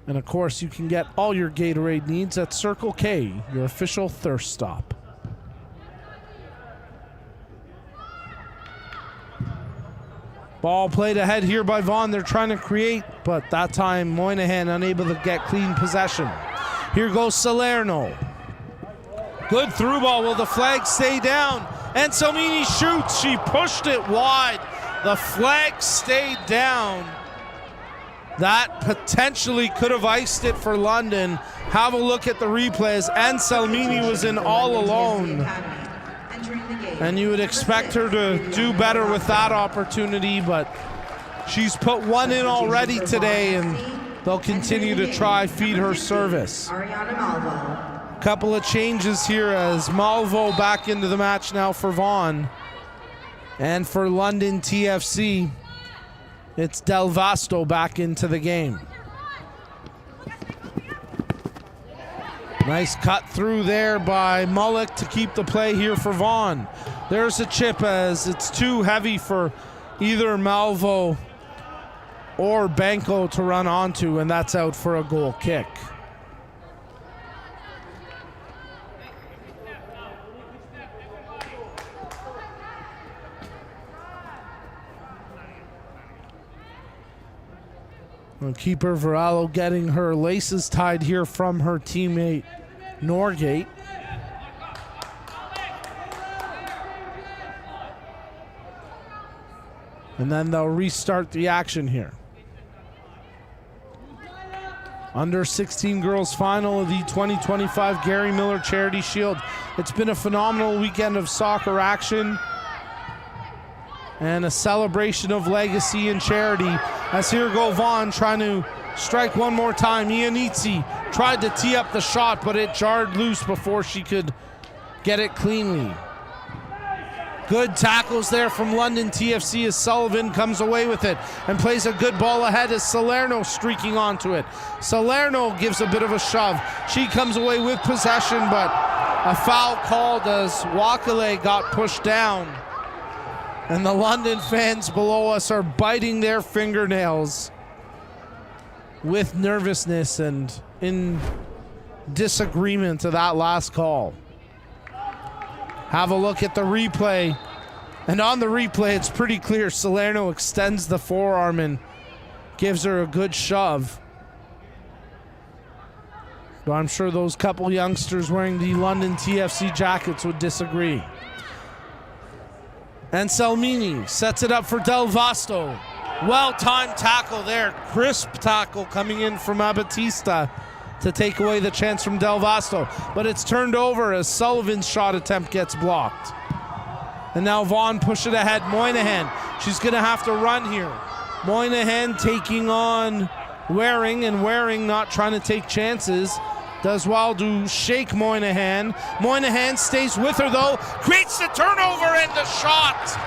And of course, you can get all your Gatorade needs at Circle K, your official thirst stop. Ball played ahead here by Vaughn. They're trying to create, but that time Moynihan unable to get clean possession. Here goes Salerno. Good through ball. Will the flag stay down? And Salmini shoots. She pushed it wide. The flag stayed down. That potentially could have iced it for London. Have a look at the replays. And Salmini was in all alone And you would expect her to do better with that opportunity, but she's put one in already today, and they'll continue to try feed her service. Couple of changes here as Malvo back into the match now for Vaughan. And for London TFC, it's Del Vasto back into the game. Nice cut through there by Mullock to keep the play here for Vaughan. There's a chip as it's too heavy for either Malvo or Banco to run onto, and that's out for a goal kick. And keeper Varallo getting her laces tied here from her teammate Norgate. And then they'll restart the action here. Under 16 Girls Final of the 2025 Gary Miller Charity Shield. It's been a phenomenal weekend of soccer action and a celebration of legacy and charity. As here go Vaughn trying to strike one more time. Ianizzi tried to tee up the shot, but it jarred loose before she could get it cleanly. Good tackles there from London TFC as Sullivan comes away with it and plays a good ball ahead as Salerno streaking onto it. Salerno gives a bit of a shove. She comes away with possession, but a foul called as Wakale got pushed down. And the London fans below us are biting their fingernails with nervousness and in disagreement to that last call. Have a look at the replay. And on the replay, it's pretty clear Salerno extends the forearm and gives her a good shove. But I'm sure those couple youngsters wearing the London TFC jackets would disagree. And Salmini sets it up for Del Vasto. Well-timed tackle there. Crisp tackle coming in from Abatista to take away the chance from Del Vasto. But it's turned over as Sullivan's shot attempt gets blocked. And now Vaughn push it ahead. Moynihan, she's going to have to run here. Moynihan taking on Waring, and Waring not trying to take chances. Does well to shake Moynihan. Moynihan stays with her though. Creates the turnover and the shot.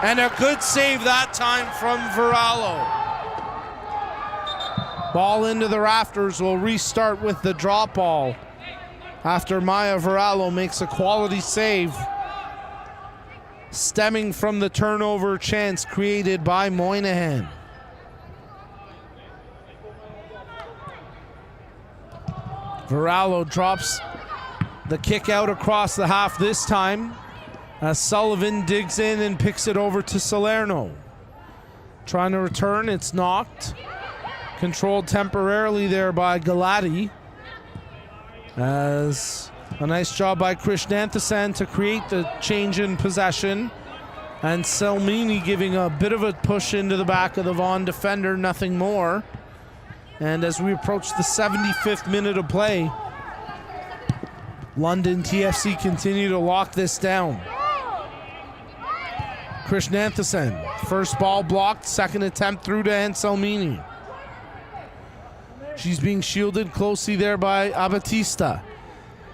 And a good save that time from Varallo. Ball into the rafters. Will restart with the drop ball after Maya Varallo makes a quality save, stemming from the turnover chance created by Moynihan. Varallo drops the kick out across the half this time as Sullivan digs in and picks it over to Salerno. Trying to return, it's knocked. Controlled temporarily there by Galati. As a nice job by Krishnanthasan to create the change in possession. And Salmini giving a bit of a push into the back of the Vaughan defender, nothing more. And as we approach the 75th minute of play, London TFC continue to lock this down. Krishnanthasan, first ball blocked, second attempt through to Anselmini. She's being shielded closely there by Abatista.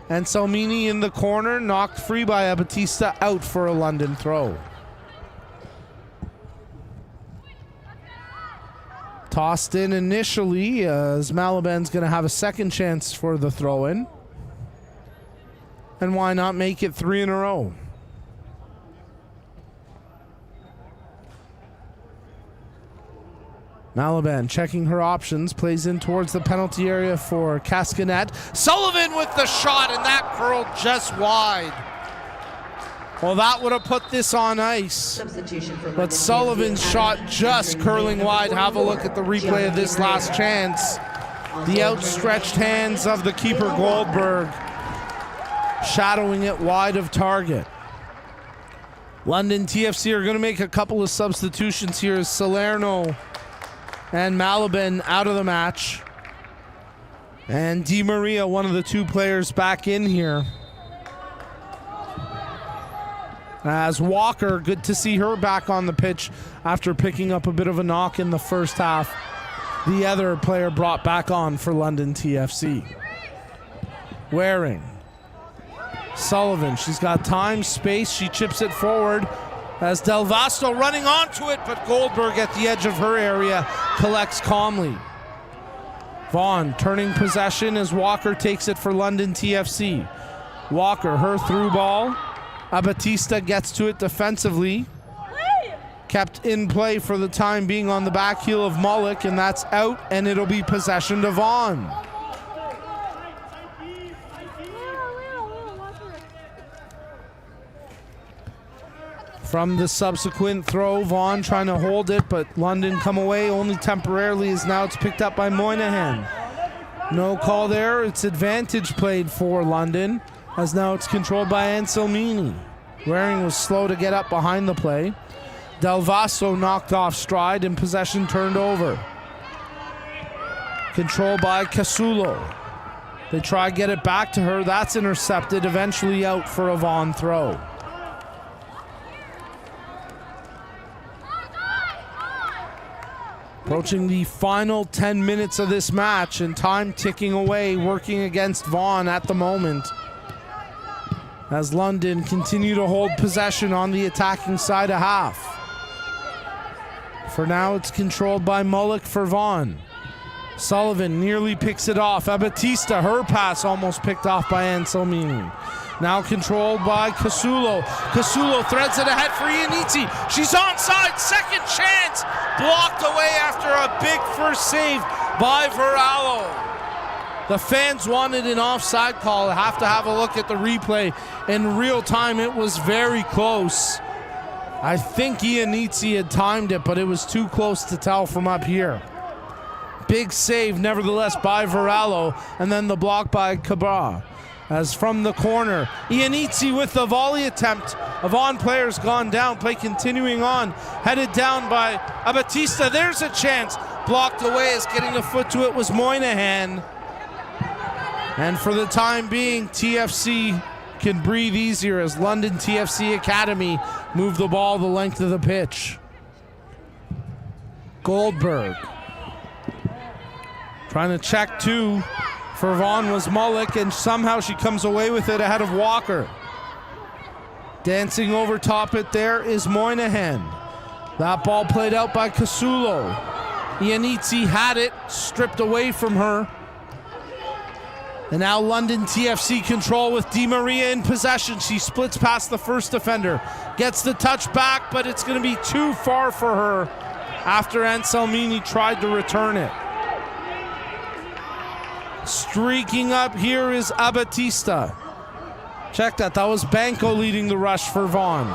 Anselmini in the corner, knocked free by Abatista, out for a London throw. Tossed in initially as Malaban's going to have a second chance for the throw-in. And why not make it 3 in a row? Malaban checking her options, plays in towards the penalty area for Cascanet. Sullivan with the shot, and that curled just wide. Well, that would have put this on ice. But Sullivan's shot just curling wide. Have a look at the replay of this last chance. The outstretched hands of the keeper Goldberg shadowing it wide of target. London TFC are going to make a couple of substitutions here as Salerno and Malaban out of the match. And Di Maria, one of the two players, back in here. As Walker, good to see her back on the pitch after picking up a bit of a knock in the first half. The other player brought back on for London TFC. Waring. Sullivan, she's got time, space, she chips it forward as Del Vasto running onto it, but Goldberg at the edge of her area collects calmly. Vaughn turning possession as Walker takes it for London TFC. Walker, her through ball. Abatista gets to it defensively. Kept in play for the time being on the back heel of Mullock, and that's out, and it'll be possession to Vaughn. From the subsequent throw, Vaughn trying to hold it, but London come away only temporarily as now it's picked up by Moynihan. No call there. It's advantage played for London as now it's controlled by Anselmini. Waring was slow to get up behind the play. Del Vasto knocked off stride and possession turned over. Control by Casulo. They try to get it back to her. That's intercepted, eventually out for a Vaughn throw. Approaching the final 10 minutes of this match and time ticking away, working against Vaughn at the moment. As London continue to hold possession on the attacking side of half. For now, it's controlled by Mullock for Vaughn. Sullivan nearly picks it off. Abatista, her pass almost picked off by Anselmini. Now controlled by Casulo. Casulo threads it ahead for Iannizi. She's onside, second chance. Blocked away after a big first save by Verallo. The fans wanted an offside call. Have to have a look at the replay. In real time, it was very close. I think Iannizi had timed it, but it was too close to tell from up here. Big save, nevertheless, by Verallo, and then the block by Cabra. As from the corner, Iannizi with the volley attempt. A Vaughn player's gone down. Play continuing on. Headed down by Abatista. There's a chance. Blocked away as getting a foot to it was Moynihan. And for the time being, TFC can breathe easier as London TFC Academy move the ball the length of the pitch. Goldberg. Trying to check two. For Vaughn was Mullock, and somehow she comes away with it ahead of Walker. Dancing over top it there is Moynihan. That ball played out by Casulo. Iannizi had it, stripped away from her. And now London TFC control with Di Maria in possession. She splits past the first defender. Gets the touch back, but it's going to be too far for her after Anselmini tried to return it. Streaking up here is Abatista. Check that. That was Banco leading the rush for Vaughn.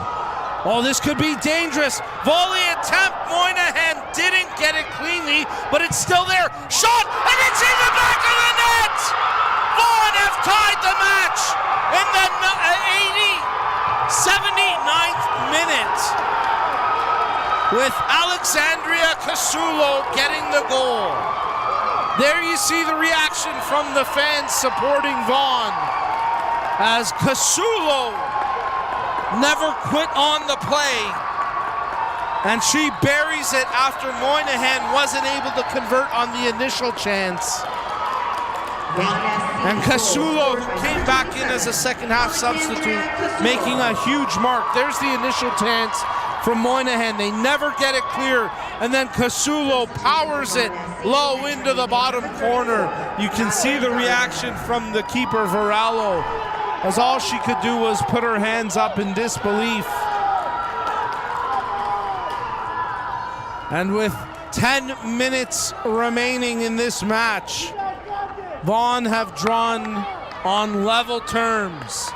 Oh, this could be dangerous. Volley attempt. Moynihan didn't get it cleanly, but it's still there. Shot, and it's in the back of the net. Vaughn have tied the match in the 79th minute with Alexandria Casulo getting the goal. There you see the reaction from the fans supporting Vaughn as Casulo never quit on the play, and she buries it after Moynihan wasn't able to convert on the initial chance. And Casulo came back in as a second half substitute, making a huge mark. There's the initial chance from Moynihan. They never get it clear, and then Casulo powers it low into the bottom corner. You can see the reaction from the keeper, Verallo, as all she could do was put her hands up in disbelief. And with 10 minutes remaining in this match, Vaughn have drawn on level terms.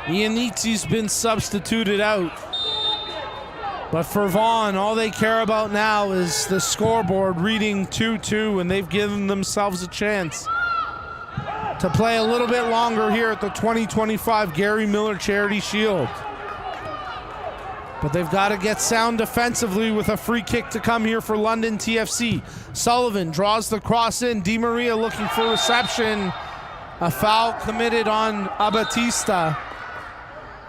Iannizi's been substituted out. But for Vaughn, all they care about now is the scoreboard reading 2-2, and they've given themselves a chance to play a little bit longer here at the 2025 Gary Miller Charity Shield. But they've got to get sound defensively with a free kick to come here for London TFC. Sullivan draws the cross in. Di Maria looking for reception. A foul committed on Abatista.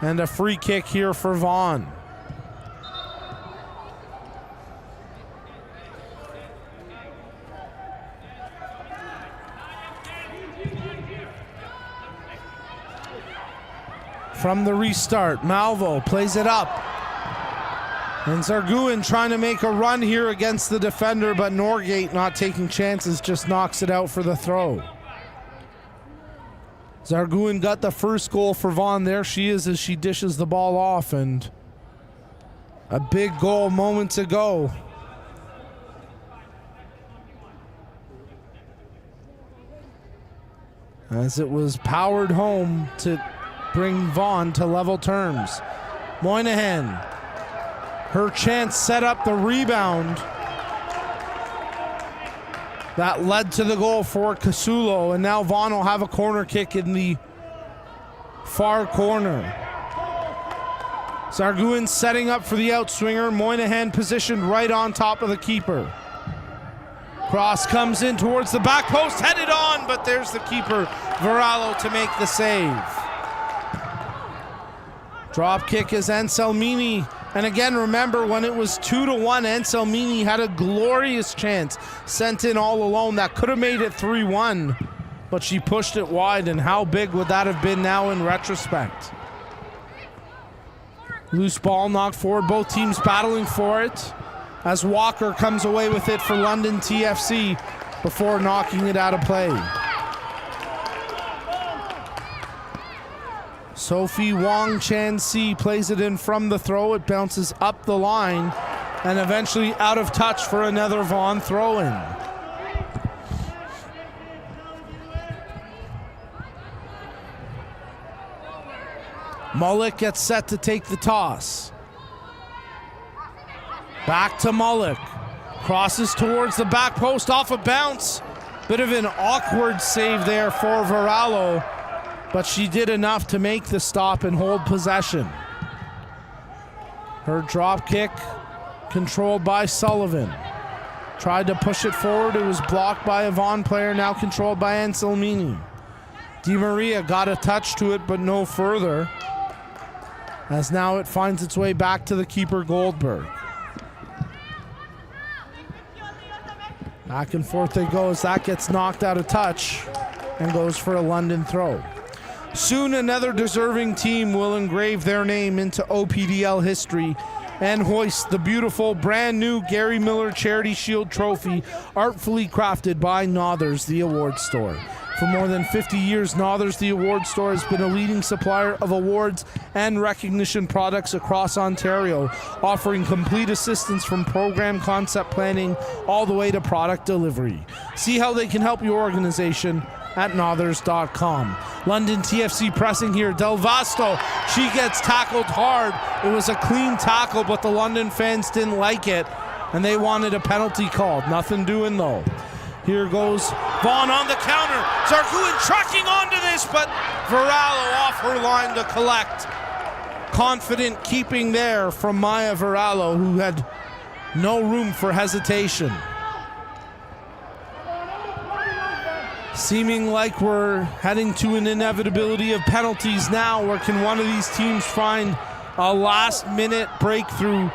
And a free kick here for Vaughn. From the restart, Malvo plays it up. And Zarguin trying to make a run here against the defender, but Norgate, not taking chances, just knocks it out for the throw. Zarguin got the first goal for Vaughn. There she is as she dishes the ball off, and a big goal moments ago. As it was powered home to bring Vaughn to level terms. Moynihan, her chance, set up the rebound. That led to the goal for Casulo, and now Vaughn will have a corner kick in the far corner. Zarguin setting up for the outswinger. Moynihan positioned right on top of the keeper. Cross comes in towards the back post, headed on, but there's the keeper, Varallo, to make the save. Drop kick is Anselmini. And again, remember, when it was 2-1, Anselmini had a glorious chance, sent in all alone. That could have made it 3-1, but she pushed it wide, and how big would that have been now in retrospect? Loose ball knocked forward, both teams battling for it, as Walker comes away with it for London TFC before knocking it out of play. Sophie Wong Chan Si plays it in from the throw. It bounces up the line and eventually out of touch for another Vaughn throw-in. Mullick gets set to take the toss. Back to Mullick. Crosses towards the back post off a bounce. Bit of an awkward save there for Varallo, but she did enough to make the stop and hold possession. Her drop kick controlled by Sullivan. Tried to push it forward. It was blocked by a Vaughn player, now controlled by Anselmini. Di Maria got a touch to it, but no further, as now it finds its way back to the keeper, Goldberg. Back and forth they go as that gets knocked out of touch and goes for a London throw. Soon another deserving team will engrave their name into OPDL history and hoist the beautiful brand new Gary Miller Charity Shield trophy, artfully crafted by Nothers, the award store. For more than 50 years, Nothers, the award store, has been a leading supplier of awards and recognition products across Ontario, offering complete assistance from program concept planning all the way to product delivery. See how they can help your organization at Nothers.com. London TFC pressing here. Del Vasto, she gets tackled hard. It was a clean tackle, but the London fans didn't like it, and they wanted a penalty called. Nothing doing though. Here goes Vaughn on the counter. Zarguin trucking onto this, but Varallo off her line to collect. Confident keeping there from Maya Varallo, who had no room for hesitation. Seeming like we're heading to an inevitability of penalties now, where can one of these teams find a last-minute breakthrough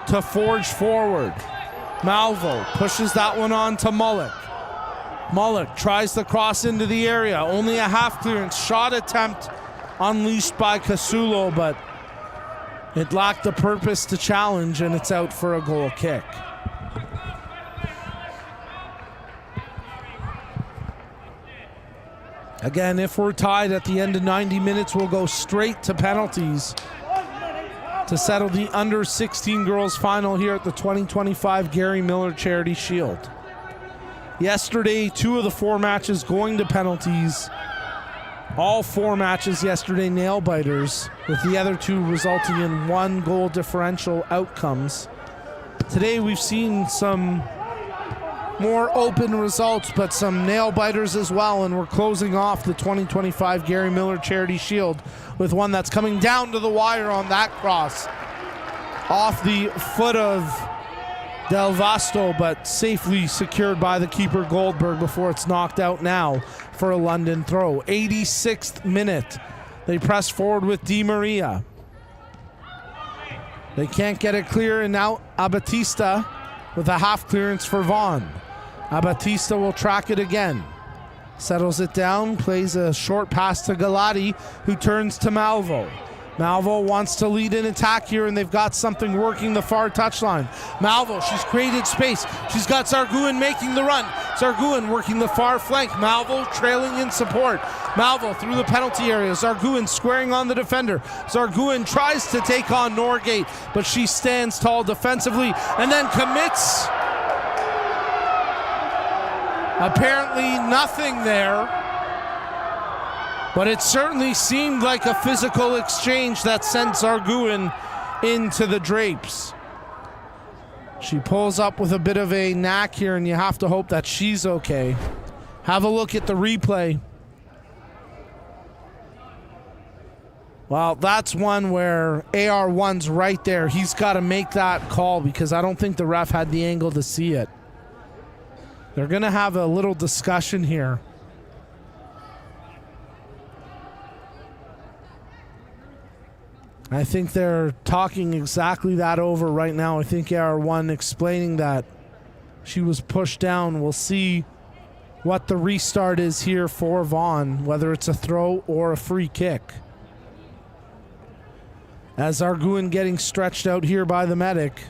to forge forward? Malvo pushes that one on to Mullick. Mullick tries to cross into the area. Only a half clearance. Shot attempt unleashed by Casulo, but it lacked the purpose to challenge, and it's out for a goal kick. Again, if we're tied at the end of 90 minutes, we'll go straight to penalties to settle the under-16 girls final here at the 2025 Gary Miller Charity Shield. Yesterday, 2 of the 4 matches going to penalties. All 4 matches yesterday nail-biters, with the other 2 resulting in 1 goal differential outcomes. Today we've seen some more open results, but some nail-biters as well, and we're closing off the 2025 Gary Miller Charity Shield with one that's coming down to the wire on that cross. Off the foot of Del Vasto, but safely secured by the keeper Goldberg before it's knocked out now for a London throw. 86th minute. They press forward with Di Maria. They can't get it clear, and now Abatista with a half clearance for Vaughn. Abatista will track it again. Settles it down, plays a short pass to Galati, who turns to Malvo. Malvo wants to lead an attack here, and they've got something working the far touchline. Malvo, she's created space. She's got Zarguin making the run. Zarguin working the far flank. Malvo trailing in support. Malvo through the penalty area. Zarguin squaring on the defender. Zarguin tries to take on Norgate, but she stands tall defensively and then commits. Apparently nothing there. But it certainly seemed like a physical exchange that sent Zarguin into the drapes. She pulls up with a bit of a knack here, and you have to hope that she's okay. Have a look at the replay. Well, that's one where AR1's right there. He's got to make that call because I don't think the ref had the angle to see it. They're going to have a little discussion here. I think they're talking exactly that over right now. I think AR1 explaining that she was pushed down. We'll see what the restart is here for Vaughn, whether it's a throw or a free kick. As Arguin getting stretched out here by the medic.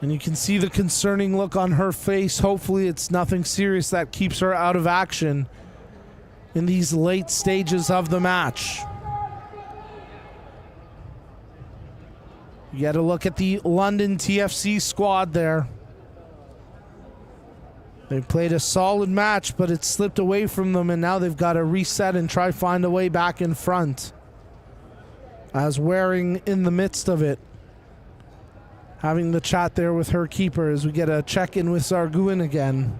And you can see the concerning look on her face. Hopefully it's nothing serious that keeps her out of action in these late stages of the match. You got to look at the London TFC squad there. They played a solid match, but it slipped away from them, and now they've got to reset and try find a way back in front. As Waring in the midst of it, having the chat there with her keeper as we get a check-in with Zarguin again.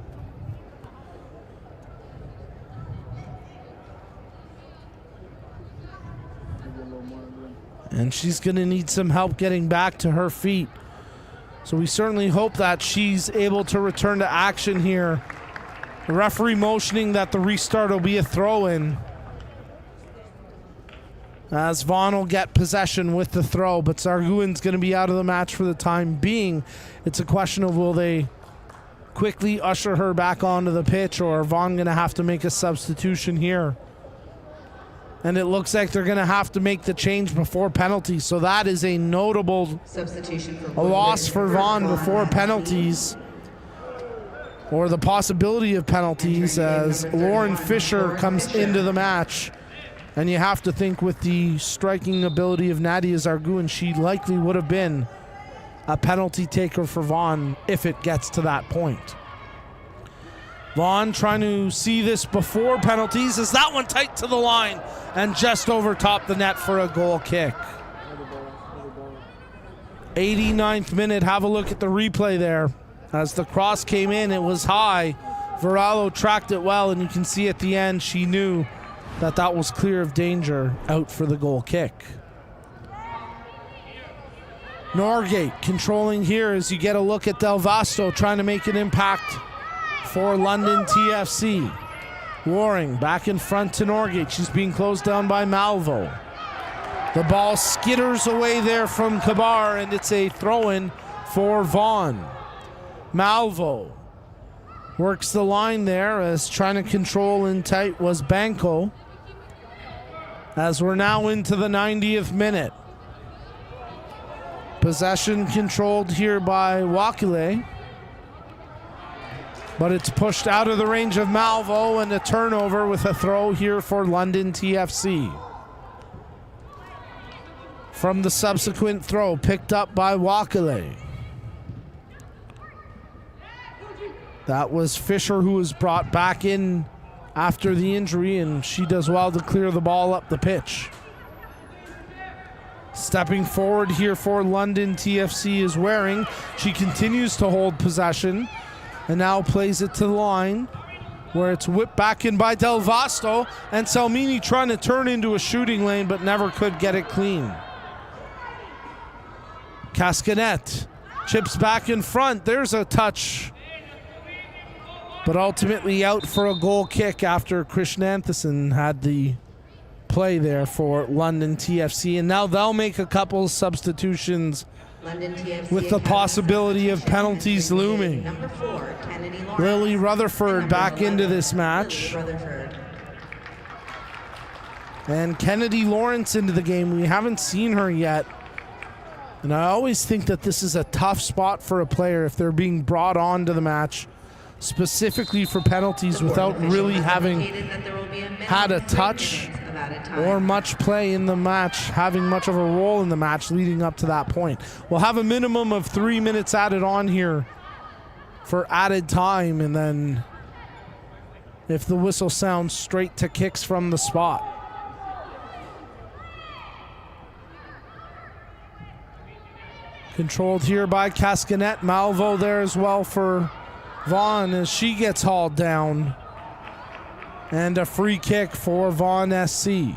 And she's going to need some help getting back to her feet. So we certainly hope that she's able to return to action here. The referee motioning that the restart will be a throw-in. As Vaughn will get possession with the throw, but Zarguin's going to be out of the match for the time being. It's a question of will they quickly usher her back onto the pitch, or Vaughn going to have to make a substitution here. And it looks like they're going to have to make the change before penalties. So that is a notable Substitution for a loss for Vaughn before penalties, or the possibility of penalties, as Lauren Fisher comes into the match. And you have to think with the striking ability of Nadia Zarguin, she likely would have been a penalty taker for Vaughn if it gets to that point. Vaughn trying to see this before penalties. Is that one tight to the line and just over top the net for a goal kick. 89th minute. Have a look at the replay there. As the cross came in, it was high. Varallo tracked it well, and you can see at the end she knew that that was clear of danger, out for the goal kick. Norgate controlling here as you get a look at Del Vasto trying to make an impact for London TFC. Waring back in front to Norgate. She's being closed down by Malvo. The ball skitters away there from Kabar, and it's a throw-in for Vaughn. Malvo works the line there as trying to control in tight was Banco. As we're now into the 90th minute. Possession controlled here by Wakile. But it's pushed out of the range of Malvo, and a turnover with a throw here for London TFC. From the subsequent throw, picked up by Wakile. That was Fisher, who was brought back in after the injury, and she does well to clear the ball up the pitch. Stepping forward here for London TFC is Waring. She continues to hold possession and now plays it to the line, where it's whipped back in by Del Vasto, and Salmini trying to turn into a shooting lane but never could get it clean. Cascanet Chips back in front. There's a touch. But ultimately out for a goal kick after Krishnanthasan had the play there for London TFC. And now they'll make a couple substitutions with the possibility of penalties looming. Lily Rutherford back into this match. And Kennedy Lawrence into the game. We haven't seen her yet. And I always think that this is a tough spot for a player if they're being brought on to the match specifically for penalties without really having had a touch or much play in the match, having much of a role in the match leading up to that point. We'll have a minimum of 3 minutes added on here for added time, and then if the whistle sounds, straight to kicks from the spot. Controlled here by Cascanet. Malvo there as well for Vaughn as she gets hauled down. And a free kick for Vaughan SC.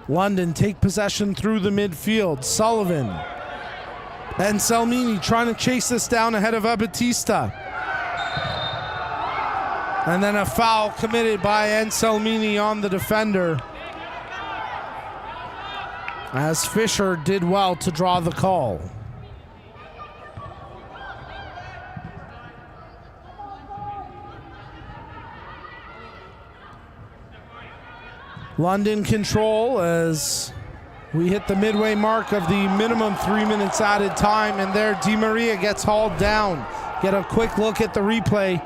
London take possession through the midfield. Sullivan and Salmini trying to chase this down ahead of Abatista. And then a foul committed by Anselmini on the defender, as Fisher did well to draw the call. London control as we hit the midway mark of the minimum 3 minutes added time, and there Di Maria gets hauled down. Get a quick look at the replay.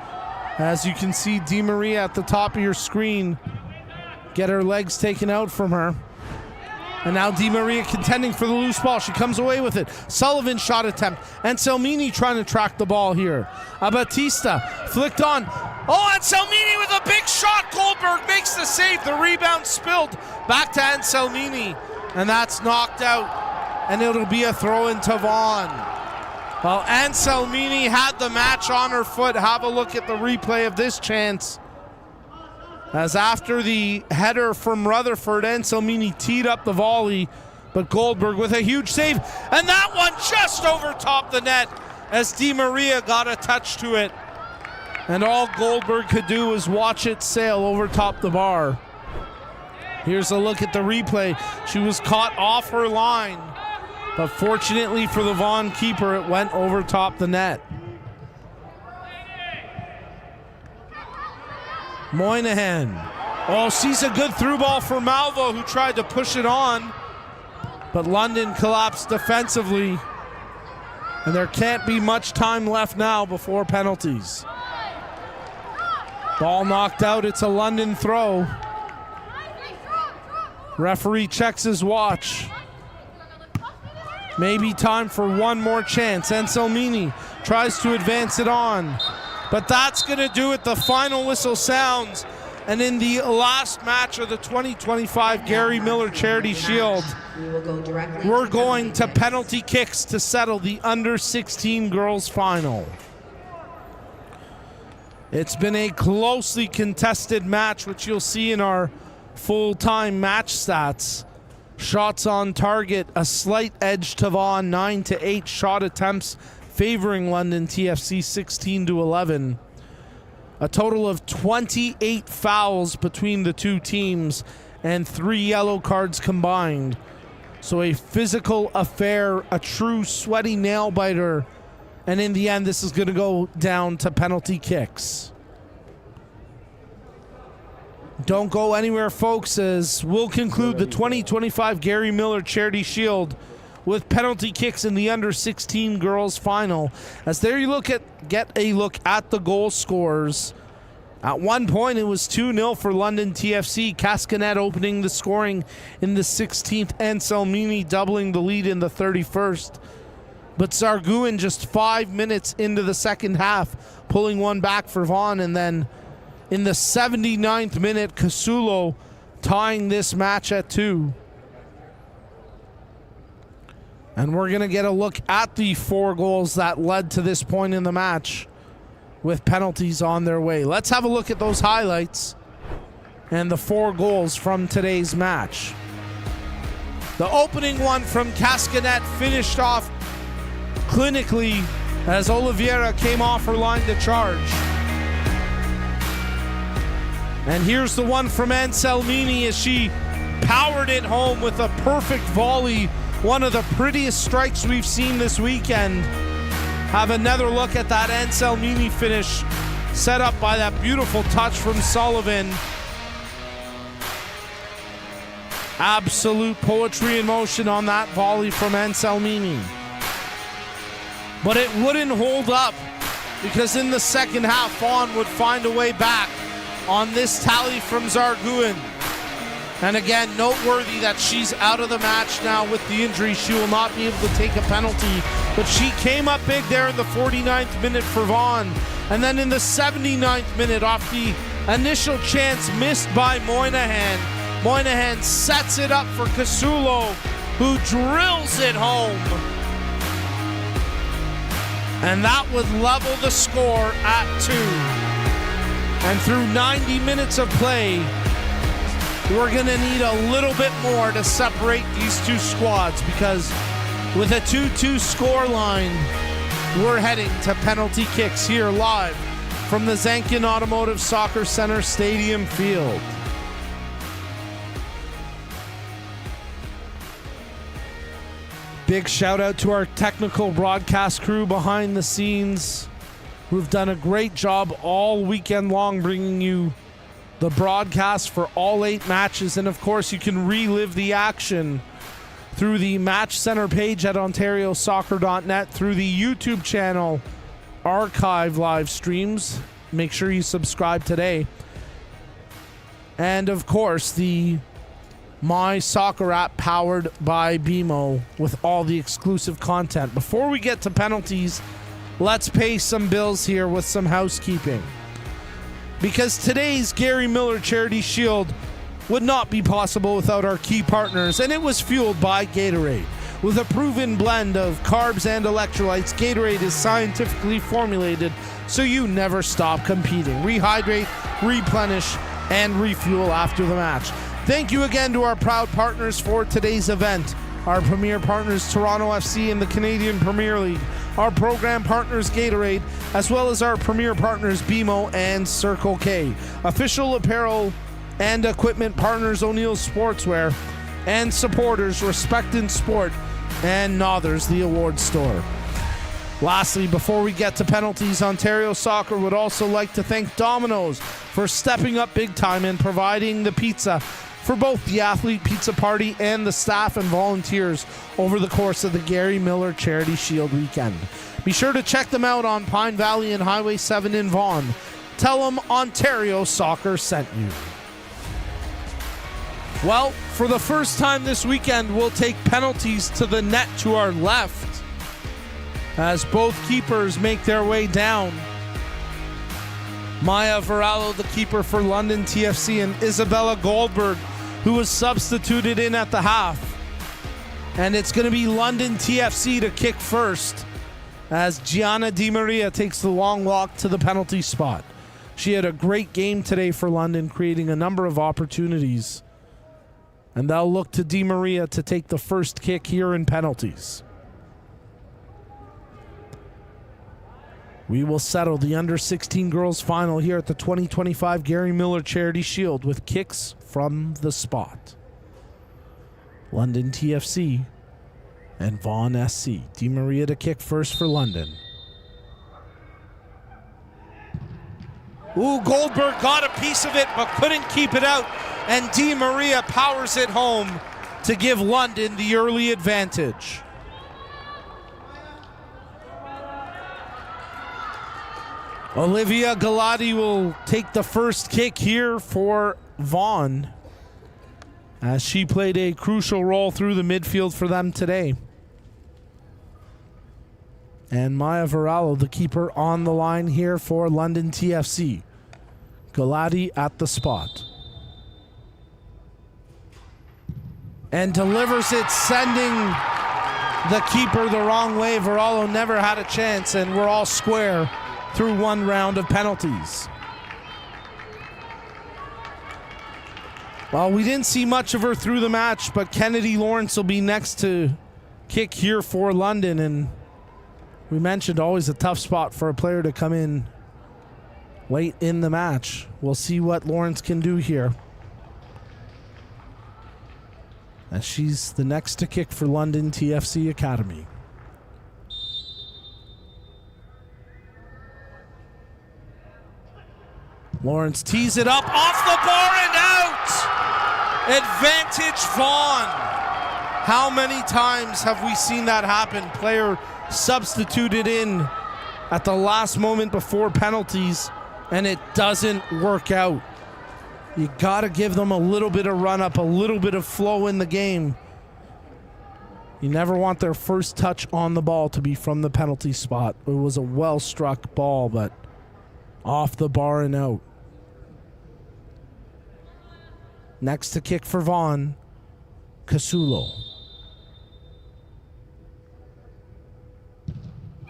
As you can see, Di Maria at the top of your screen get her legs taken out from her. And now Di Maria contending for the loose ball. She comes away with it. Sullivan shot attempt. Anselmini trying to track the ball here. Abatista flicked on. Oh, Anselmini with a big shot. Goldberg makes the save. The rebound spilled back to Anselmini. And that's knocked out. And it'll be a throw into Vaughn. Well, Anselmini had the match on her foot. Have a look at the replay of this chance. As after the header from Rutherford, Anselmini teed up the volley, but Goldberg with a huge save. And that one just over top the net as Di Maria got a touch to it. And all Goldberg could do was watch it sail over top the bar. Here's a look at the replay. She was caught off her line. But fortunately for the Vaughan keeper, it went over top the net. Moynihan. Oh, sees a good through ball for Malvo, who tried to push it on. But London collapsed defensively. And there can't be much time left now before penalties. Ball knocked out. It's a London throw. Referee checks his watch. Maybe time for one more chance. Anselmini tries to advance it on. But that's going to do it. The final whistle sounds. And in the last match of the 2025 Gary Miller Charity Shield, we're going to penalty kicks to settle the under-16 girls final. It's been a closely contested match, which you'll see in our full-time match stats. Shots on target, a slight edge to Vaughn, 9-8 shot attempts favoring London TFC, 16-11. A total of 28 fouls between the two teams and 3 yellow cards combined. So a physical affair, a true sweaty nail biter, and in the end this is going to go down to penalty kicks. Don't go anywhere, folks, as we'll conclude the 2025 Gary Miller Charity Shield with penalty kicks in the under-16 girls final. As there you get a look at the goal scores. At one point it was 2-0 for London TFC. Cascanet opening the scoring in the 16th, and Salmini doubling the lead in the 31st. But Zarguin just 5 minutes into the second half, pulling one back for Vaughn, and then in the 79th minute, Casulo tying this match at 2. And we're going to get a look at the 4 goals that led to this point in the match with penalties on their way. Let's have a look at those highlights and the 4 goals from today's match. The opening one from Cascanet finished off clinically as Oliveira came off her line to charge. And here's the one from Anselmini as she powered it home with a perfect volley. One of the prettiest strikes we've seen this weekend. Have another look at that Anselmini finish set up by that beautiful touch from Sullivan. Absolute poetry in motion on that volley from Anselmini. But it wouldn't hold up because in the second half, Vaughn would find a way back on this tally from Zarguin. And again, noteworthy that she's out of the match now with the injury. She will not be able to take a penalty. But she came up big there in the 49th minute for Vaughn. And then in the 79th minute, off the initial chance missed by Moynihan, Moynihan sets it up for Casulo, who drills it home. And that would level the score at 2. And through 90 minutes of play, we're going to need a little bit more to separate these two squads, because with a 2-2 score line, we're heading to penalty kicks here live from the Zankin Automotive Soccer Center Stadium Field. Big shout out to our technical broadcast crew behind the scenes who've done a great job all weekend long bringing you the broadcast for all 8 matches. And of course, you can relive the action through the Match Center page at OntarioSoccer.net, through the YouTube channel archive live streams. Make sure you subscribe today. And of course, the My Soccer app powered by BMO with all the exclusive content. Before we get to penalties, let's pay some bills here with some housekeeping. Because today's Gary Miller Charity Shield would not be possible without our key partners, and it was fueled by Gatorade. With a proven blend of carbs and electrolytes, Gatorade is scientifically formulated so you never stop competing. Rehydrate, replenish, and refuel after the match. Thank you again to our proud partners for today's event. Our premier partners, Toronto FC and the Canadian Premier League. Our program partners, Gatorade, as well as our premier partners, BMO and Circle K. Official apparel and equipment partners, O'Neill Sportswear. And supporters, Respect in Sport and Nothers, the award store. Lastly, before we get to penalties, Ontario Soccer would also like to thank Domino's for stepping up big time and providing the pizza for both the athlete pizza party and the staff and volunteers over the course of the Gary Miller Charity Shield weekend. Be sure to check them out on Pine Valley and Highway 7 in Vaughan. Tell them Ontario Soccer sent you. Well, for the first time this weekend, we'll take penalties to the net to our left as both keepers make their way down. Maya Varallo, the keeper for London TFC, and Isabella Goldberg, who was substituted in at the half. And it's going to be London TFC to kick first as Gianna Di Maria takes the long walk to the penalty spot. She had a great game today for London, creating a number of opportunities. And they'll look to Di Maria to take the first kick here in penalties. We will settle the under-16 girls final here at the 2025 Gary Miller Charity Shield with kicks from the spot. London TFC and Vaughan SC. Di Maria to kick first for London. Ooh, Goldberg got a piece of it but couldn't keep it out. And Di Maria powers it home to give London the early advantage. Olivia Galati will take the first kick here for Vaughn, as she played a crucial role through the midfield for them today. And Maya Varallo, the keeper, on the line here for London TFC. Galati at the spot. And delivers it, sending the keeper the wrong way. Varallo never had a chance, and we're all square through one round of penalties. Well, we didn't see much of her through the match, but Kennedy Lawrence will be next to kick here for London, and we mentioned always a tough spot for a player to come in late in the match. We'll see what Lawrence can do here, as she's the next to kick for London TFC Academy. Lawrence tees it up off the bar and out. Advantage Vaughn. How many times have we seen that happen? Player substituted in at the last moment before penalties, and it doesn't work out. You gotta give them a little bit of run up, a little bit of flow in the game. You never want their first touch on the ball to be from the penalty spot. It was a well struck ball, but off the bar and out. Next to kick for Vaughn, Casulo.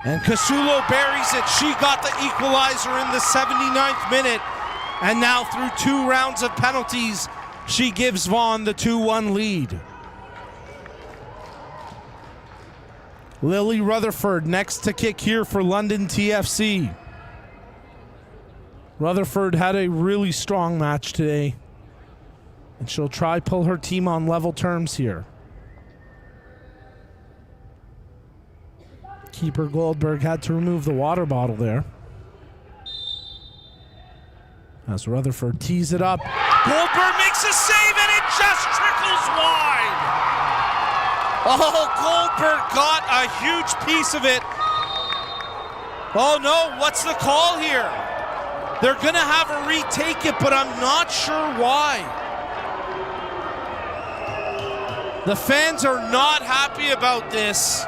And Casulo buries it. She got the equalizer in the 79th minute. And now through 2 rounds of penalties, she gives Vaughn the 2-1 lead. Lily Rutherford next to kick here for London TFC. Rutherford had a really strong match today, and she'll try pull her team on level terms here. Keeper Goldberg had to remove the water bottle there, as Rutherford tees it up. Goldberg makes a save, and it just trickles wide. Oh, Goldberg got a huge piece of it. Oh no, what's the call here? They're gonna have her retake it, but I'm not sure why. The fans are not happy about this.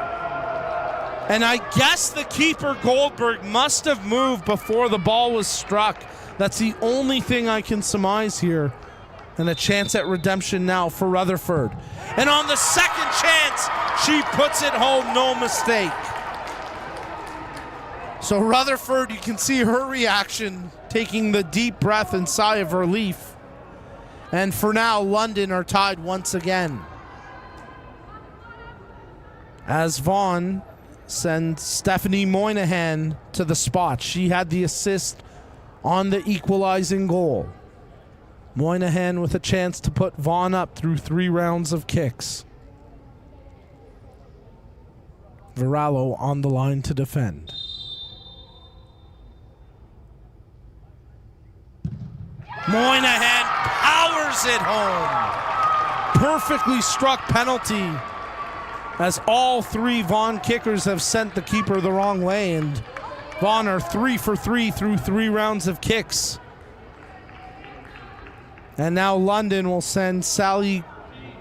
And I guess the keeper Goldberg must have moved before the ball was struck. That's the only thing I can surmise here. And a chance at redemption now for Rutherford. And on the second chance, she puts it home, no mistake. So Rutherford, you can see her reaction, taking the deep breath and sigh of relief. And for now, London are tied once again, as Vaughn sends Stephanie Moynihan to the spot. She had the assist on the equalizing goal. Moynihan with a chance to put Vaughn up through 3 rounds of kicks. Varallo on the line to defend. Moynihan powers it home. Perfectly struck penalty, as all 3 Vaughn kickers have sent the keeper the wrong way, and Vaughn are 3 for 3 through 3 rounds of kicks. And now London will send Sally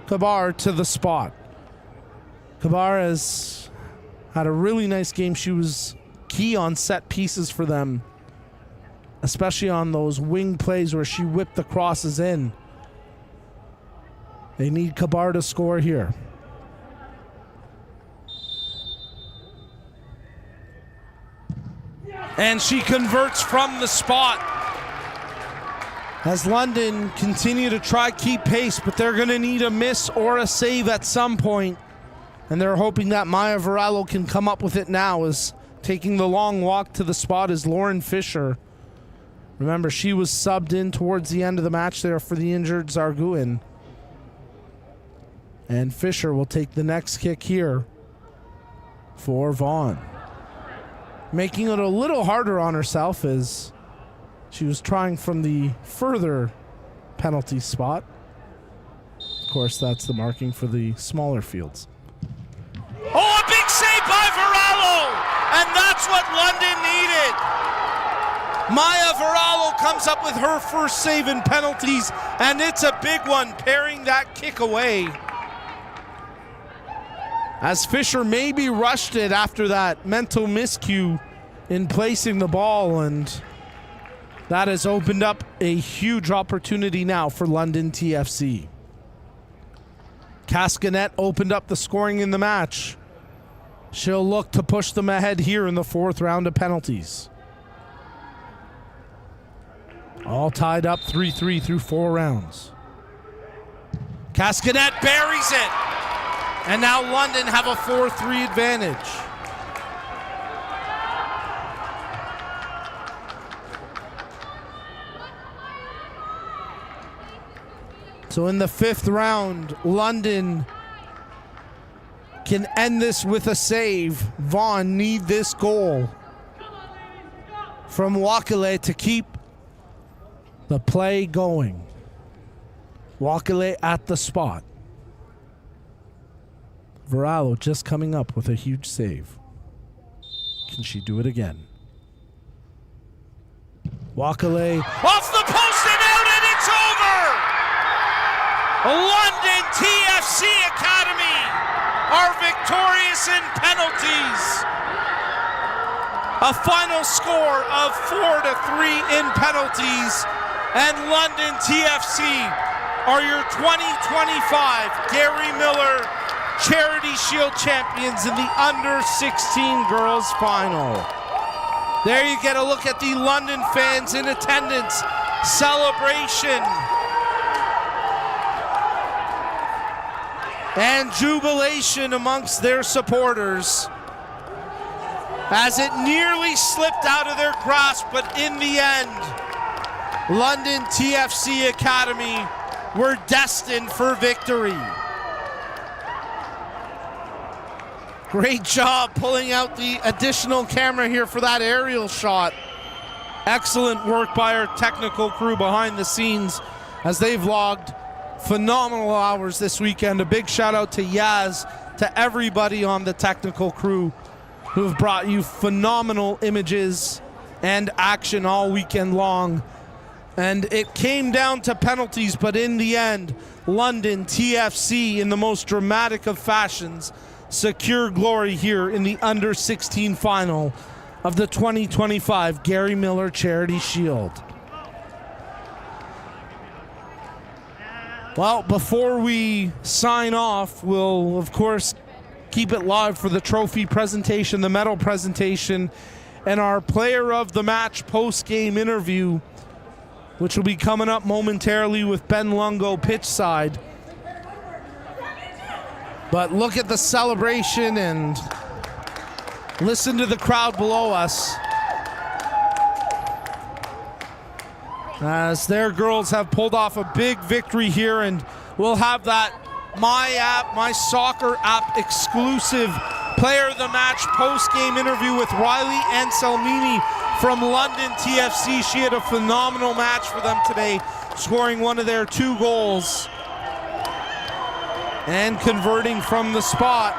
Kabar to the spot. Kabar has had a really nice game. She was key on set pieces for them, especially on those wing plays where she whipped the crosses in. They need Kabar to score here. And she converts from the spot, as London continue to try keep pace, but they're going to need a miss or a save at some point. And they're hoping that Maya Varallo can come up with it now, as taking the long walk to the spot is Lauren Fisher. Remember, she was subbed in towards the end of the match there for the injured Zarguin. And Fisher will take the next kick here for Vaughn, making it a little harder on herself, as she was trying from the further penalty spot. Of course, that's the marking for the smaller fields. Oh, a big save by Varallo! And that's what London needed. Maya Varallo comes up with her first save in penalties, and it's a big one, paring that kick away, as Fisher maybe rushed it after that mental miscue in placing the ball, and that has opened up a huge opportunity now for London TFC. Cascanet opened up the scoring in the match She'll look to push them ahead here in the fourth round of penalties. All tied up 3-3 through 4 rounds. Cascadet buries it. And now London have a 4-3 advantage. So in the 5th round, London can end this with a save. Vaughn need this goal from Wakale to keep the play going. Wakale at the spot. Varallo just coming up with a huge save. Can she do it again? Wakale off the post and out, and it's over! London TFC Academy are victorious in penalties. A final score of 4-3 in penalties, and London TFC are your 2025 Gary Miller Charity Shield champions in the Under-16 Girls Final. There you get a look at the London fans in attendance. Celebration and jubilation amongst their supporters as it nearly slipped out of their grasp, but in the end, London TFC Academy were destined for victory. Great job pulling out the additional camera here for that aerial shot. Excellent work by our technical crew behind the scenes as they've logged phenomenal hours this weekend. A big shout out to Yaz, to everybody on the technical crew who have brought you phenomenal images and action all weekend long. And it came down to penalties, but in the end, London TFC, in the most dramatic of fashions, secure glory here in the Under-16 final of the 2025 Gary Miller Charity Shield. Well, before we sign off, we'll, of course, keep it live for the trophy presentation, the medal presentation, and our player of the match post-game interview, which will be coming up momentarily with Ben Lungo pitch side. But look at the celebration and listen to the crowd below us as their girls have pulled off a big victory here, and we'll have that My Soccer app exclusive player of the match post-game interview with Riley Anselmini from London TFC. She had a phenomenal match for them today, scoring one of their 2 goals and converting from the spot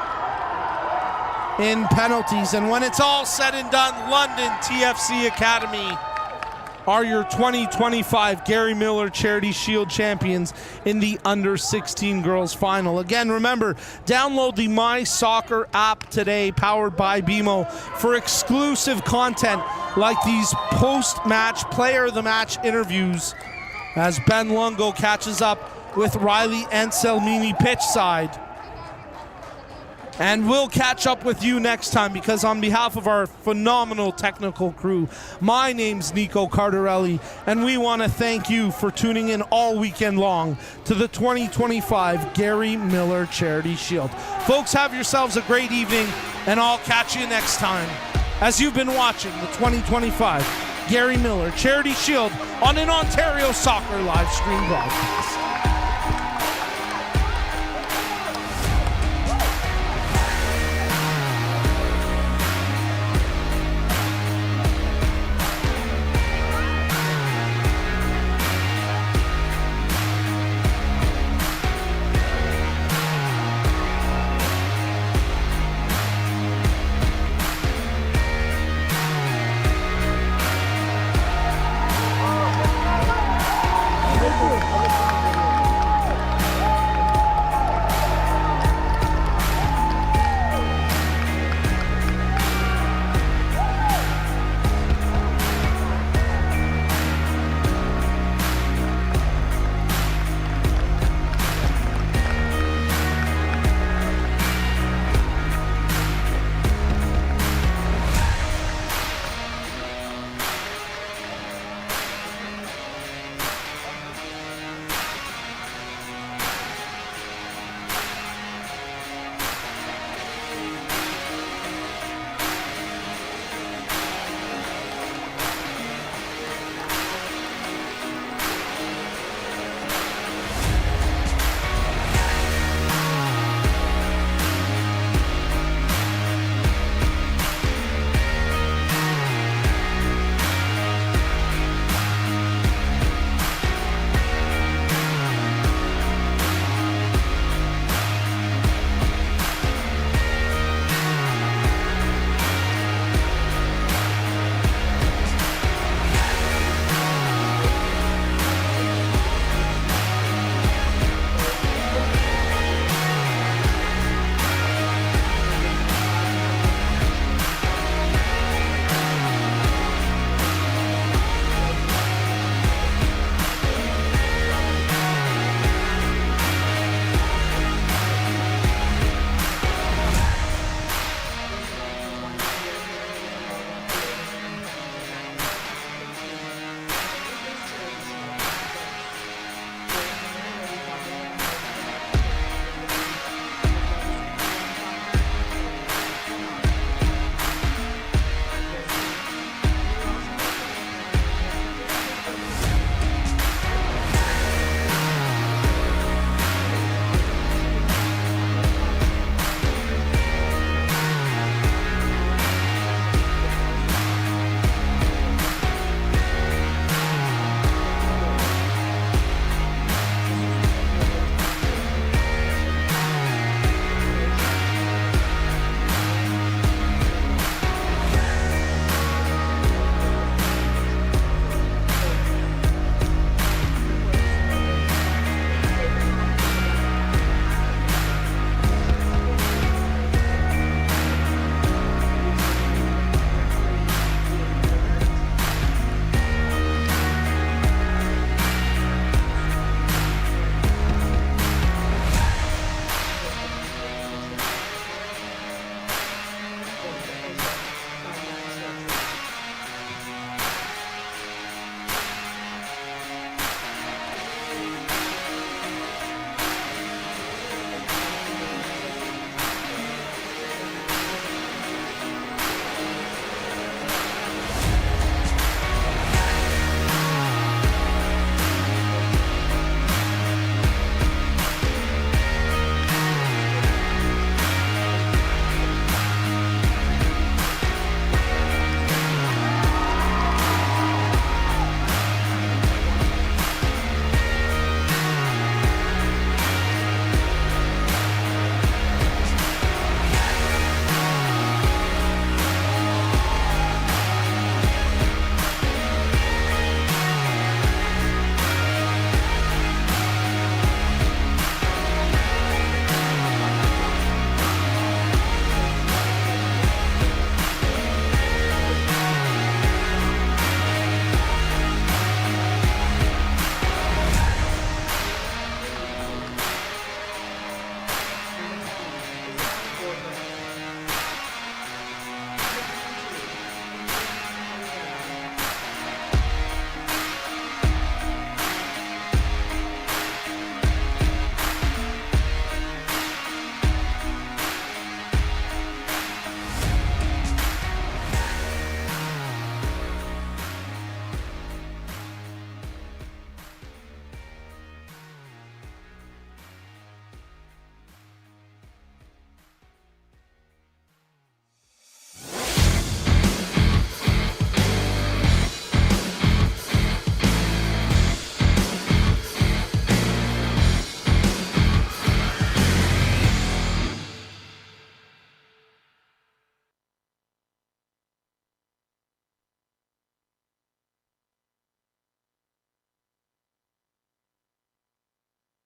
in penalties. And when it's all said and done, London TFC Academy are your 2025 Gary Miller Charity Shield champions in the Under-16 Girls Final. Again, remember, download the My Soccer app today, powered by BMO, for exclusive content like these post-match, player of the match interviews as Ben Lungo catches up with Riley Anselmini pitch side. And we'll catch up with you next time, because on behalf of our phenomenal technical crew, my name's Nico Cardarelli, and we want to thank you for tuning in all weekend long to the 2025 Gary Miller Charity Shield. Folks, have yourselves a great evening, and I'll catch you next time as you've been watching the 2025 Gary Miller Charity Shield on an Ontario Soccer live stream broadcast.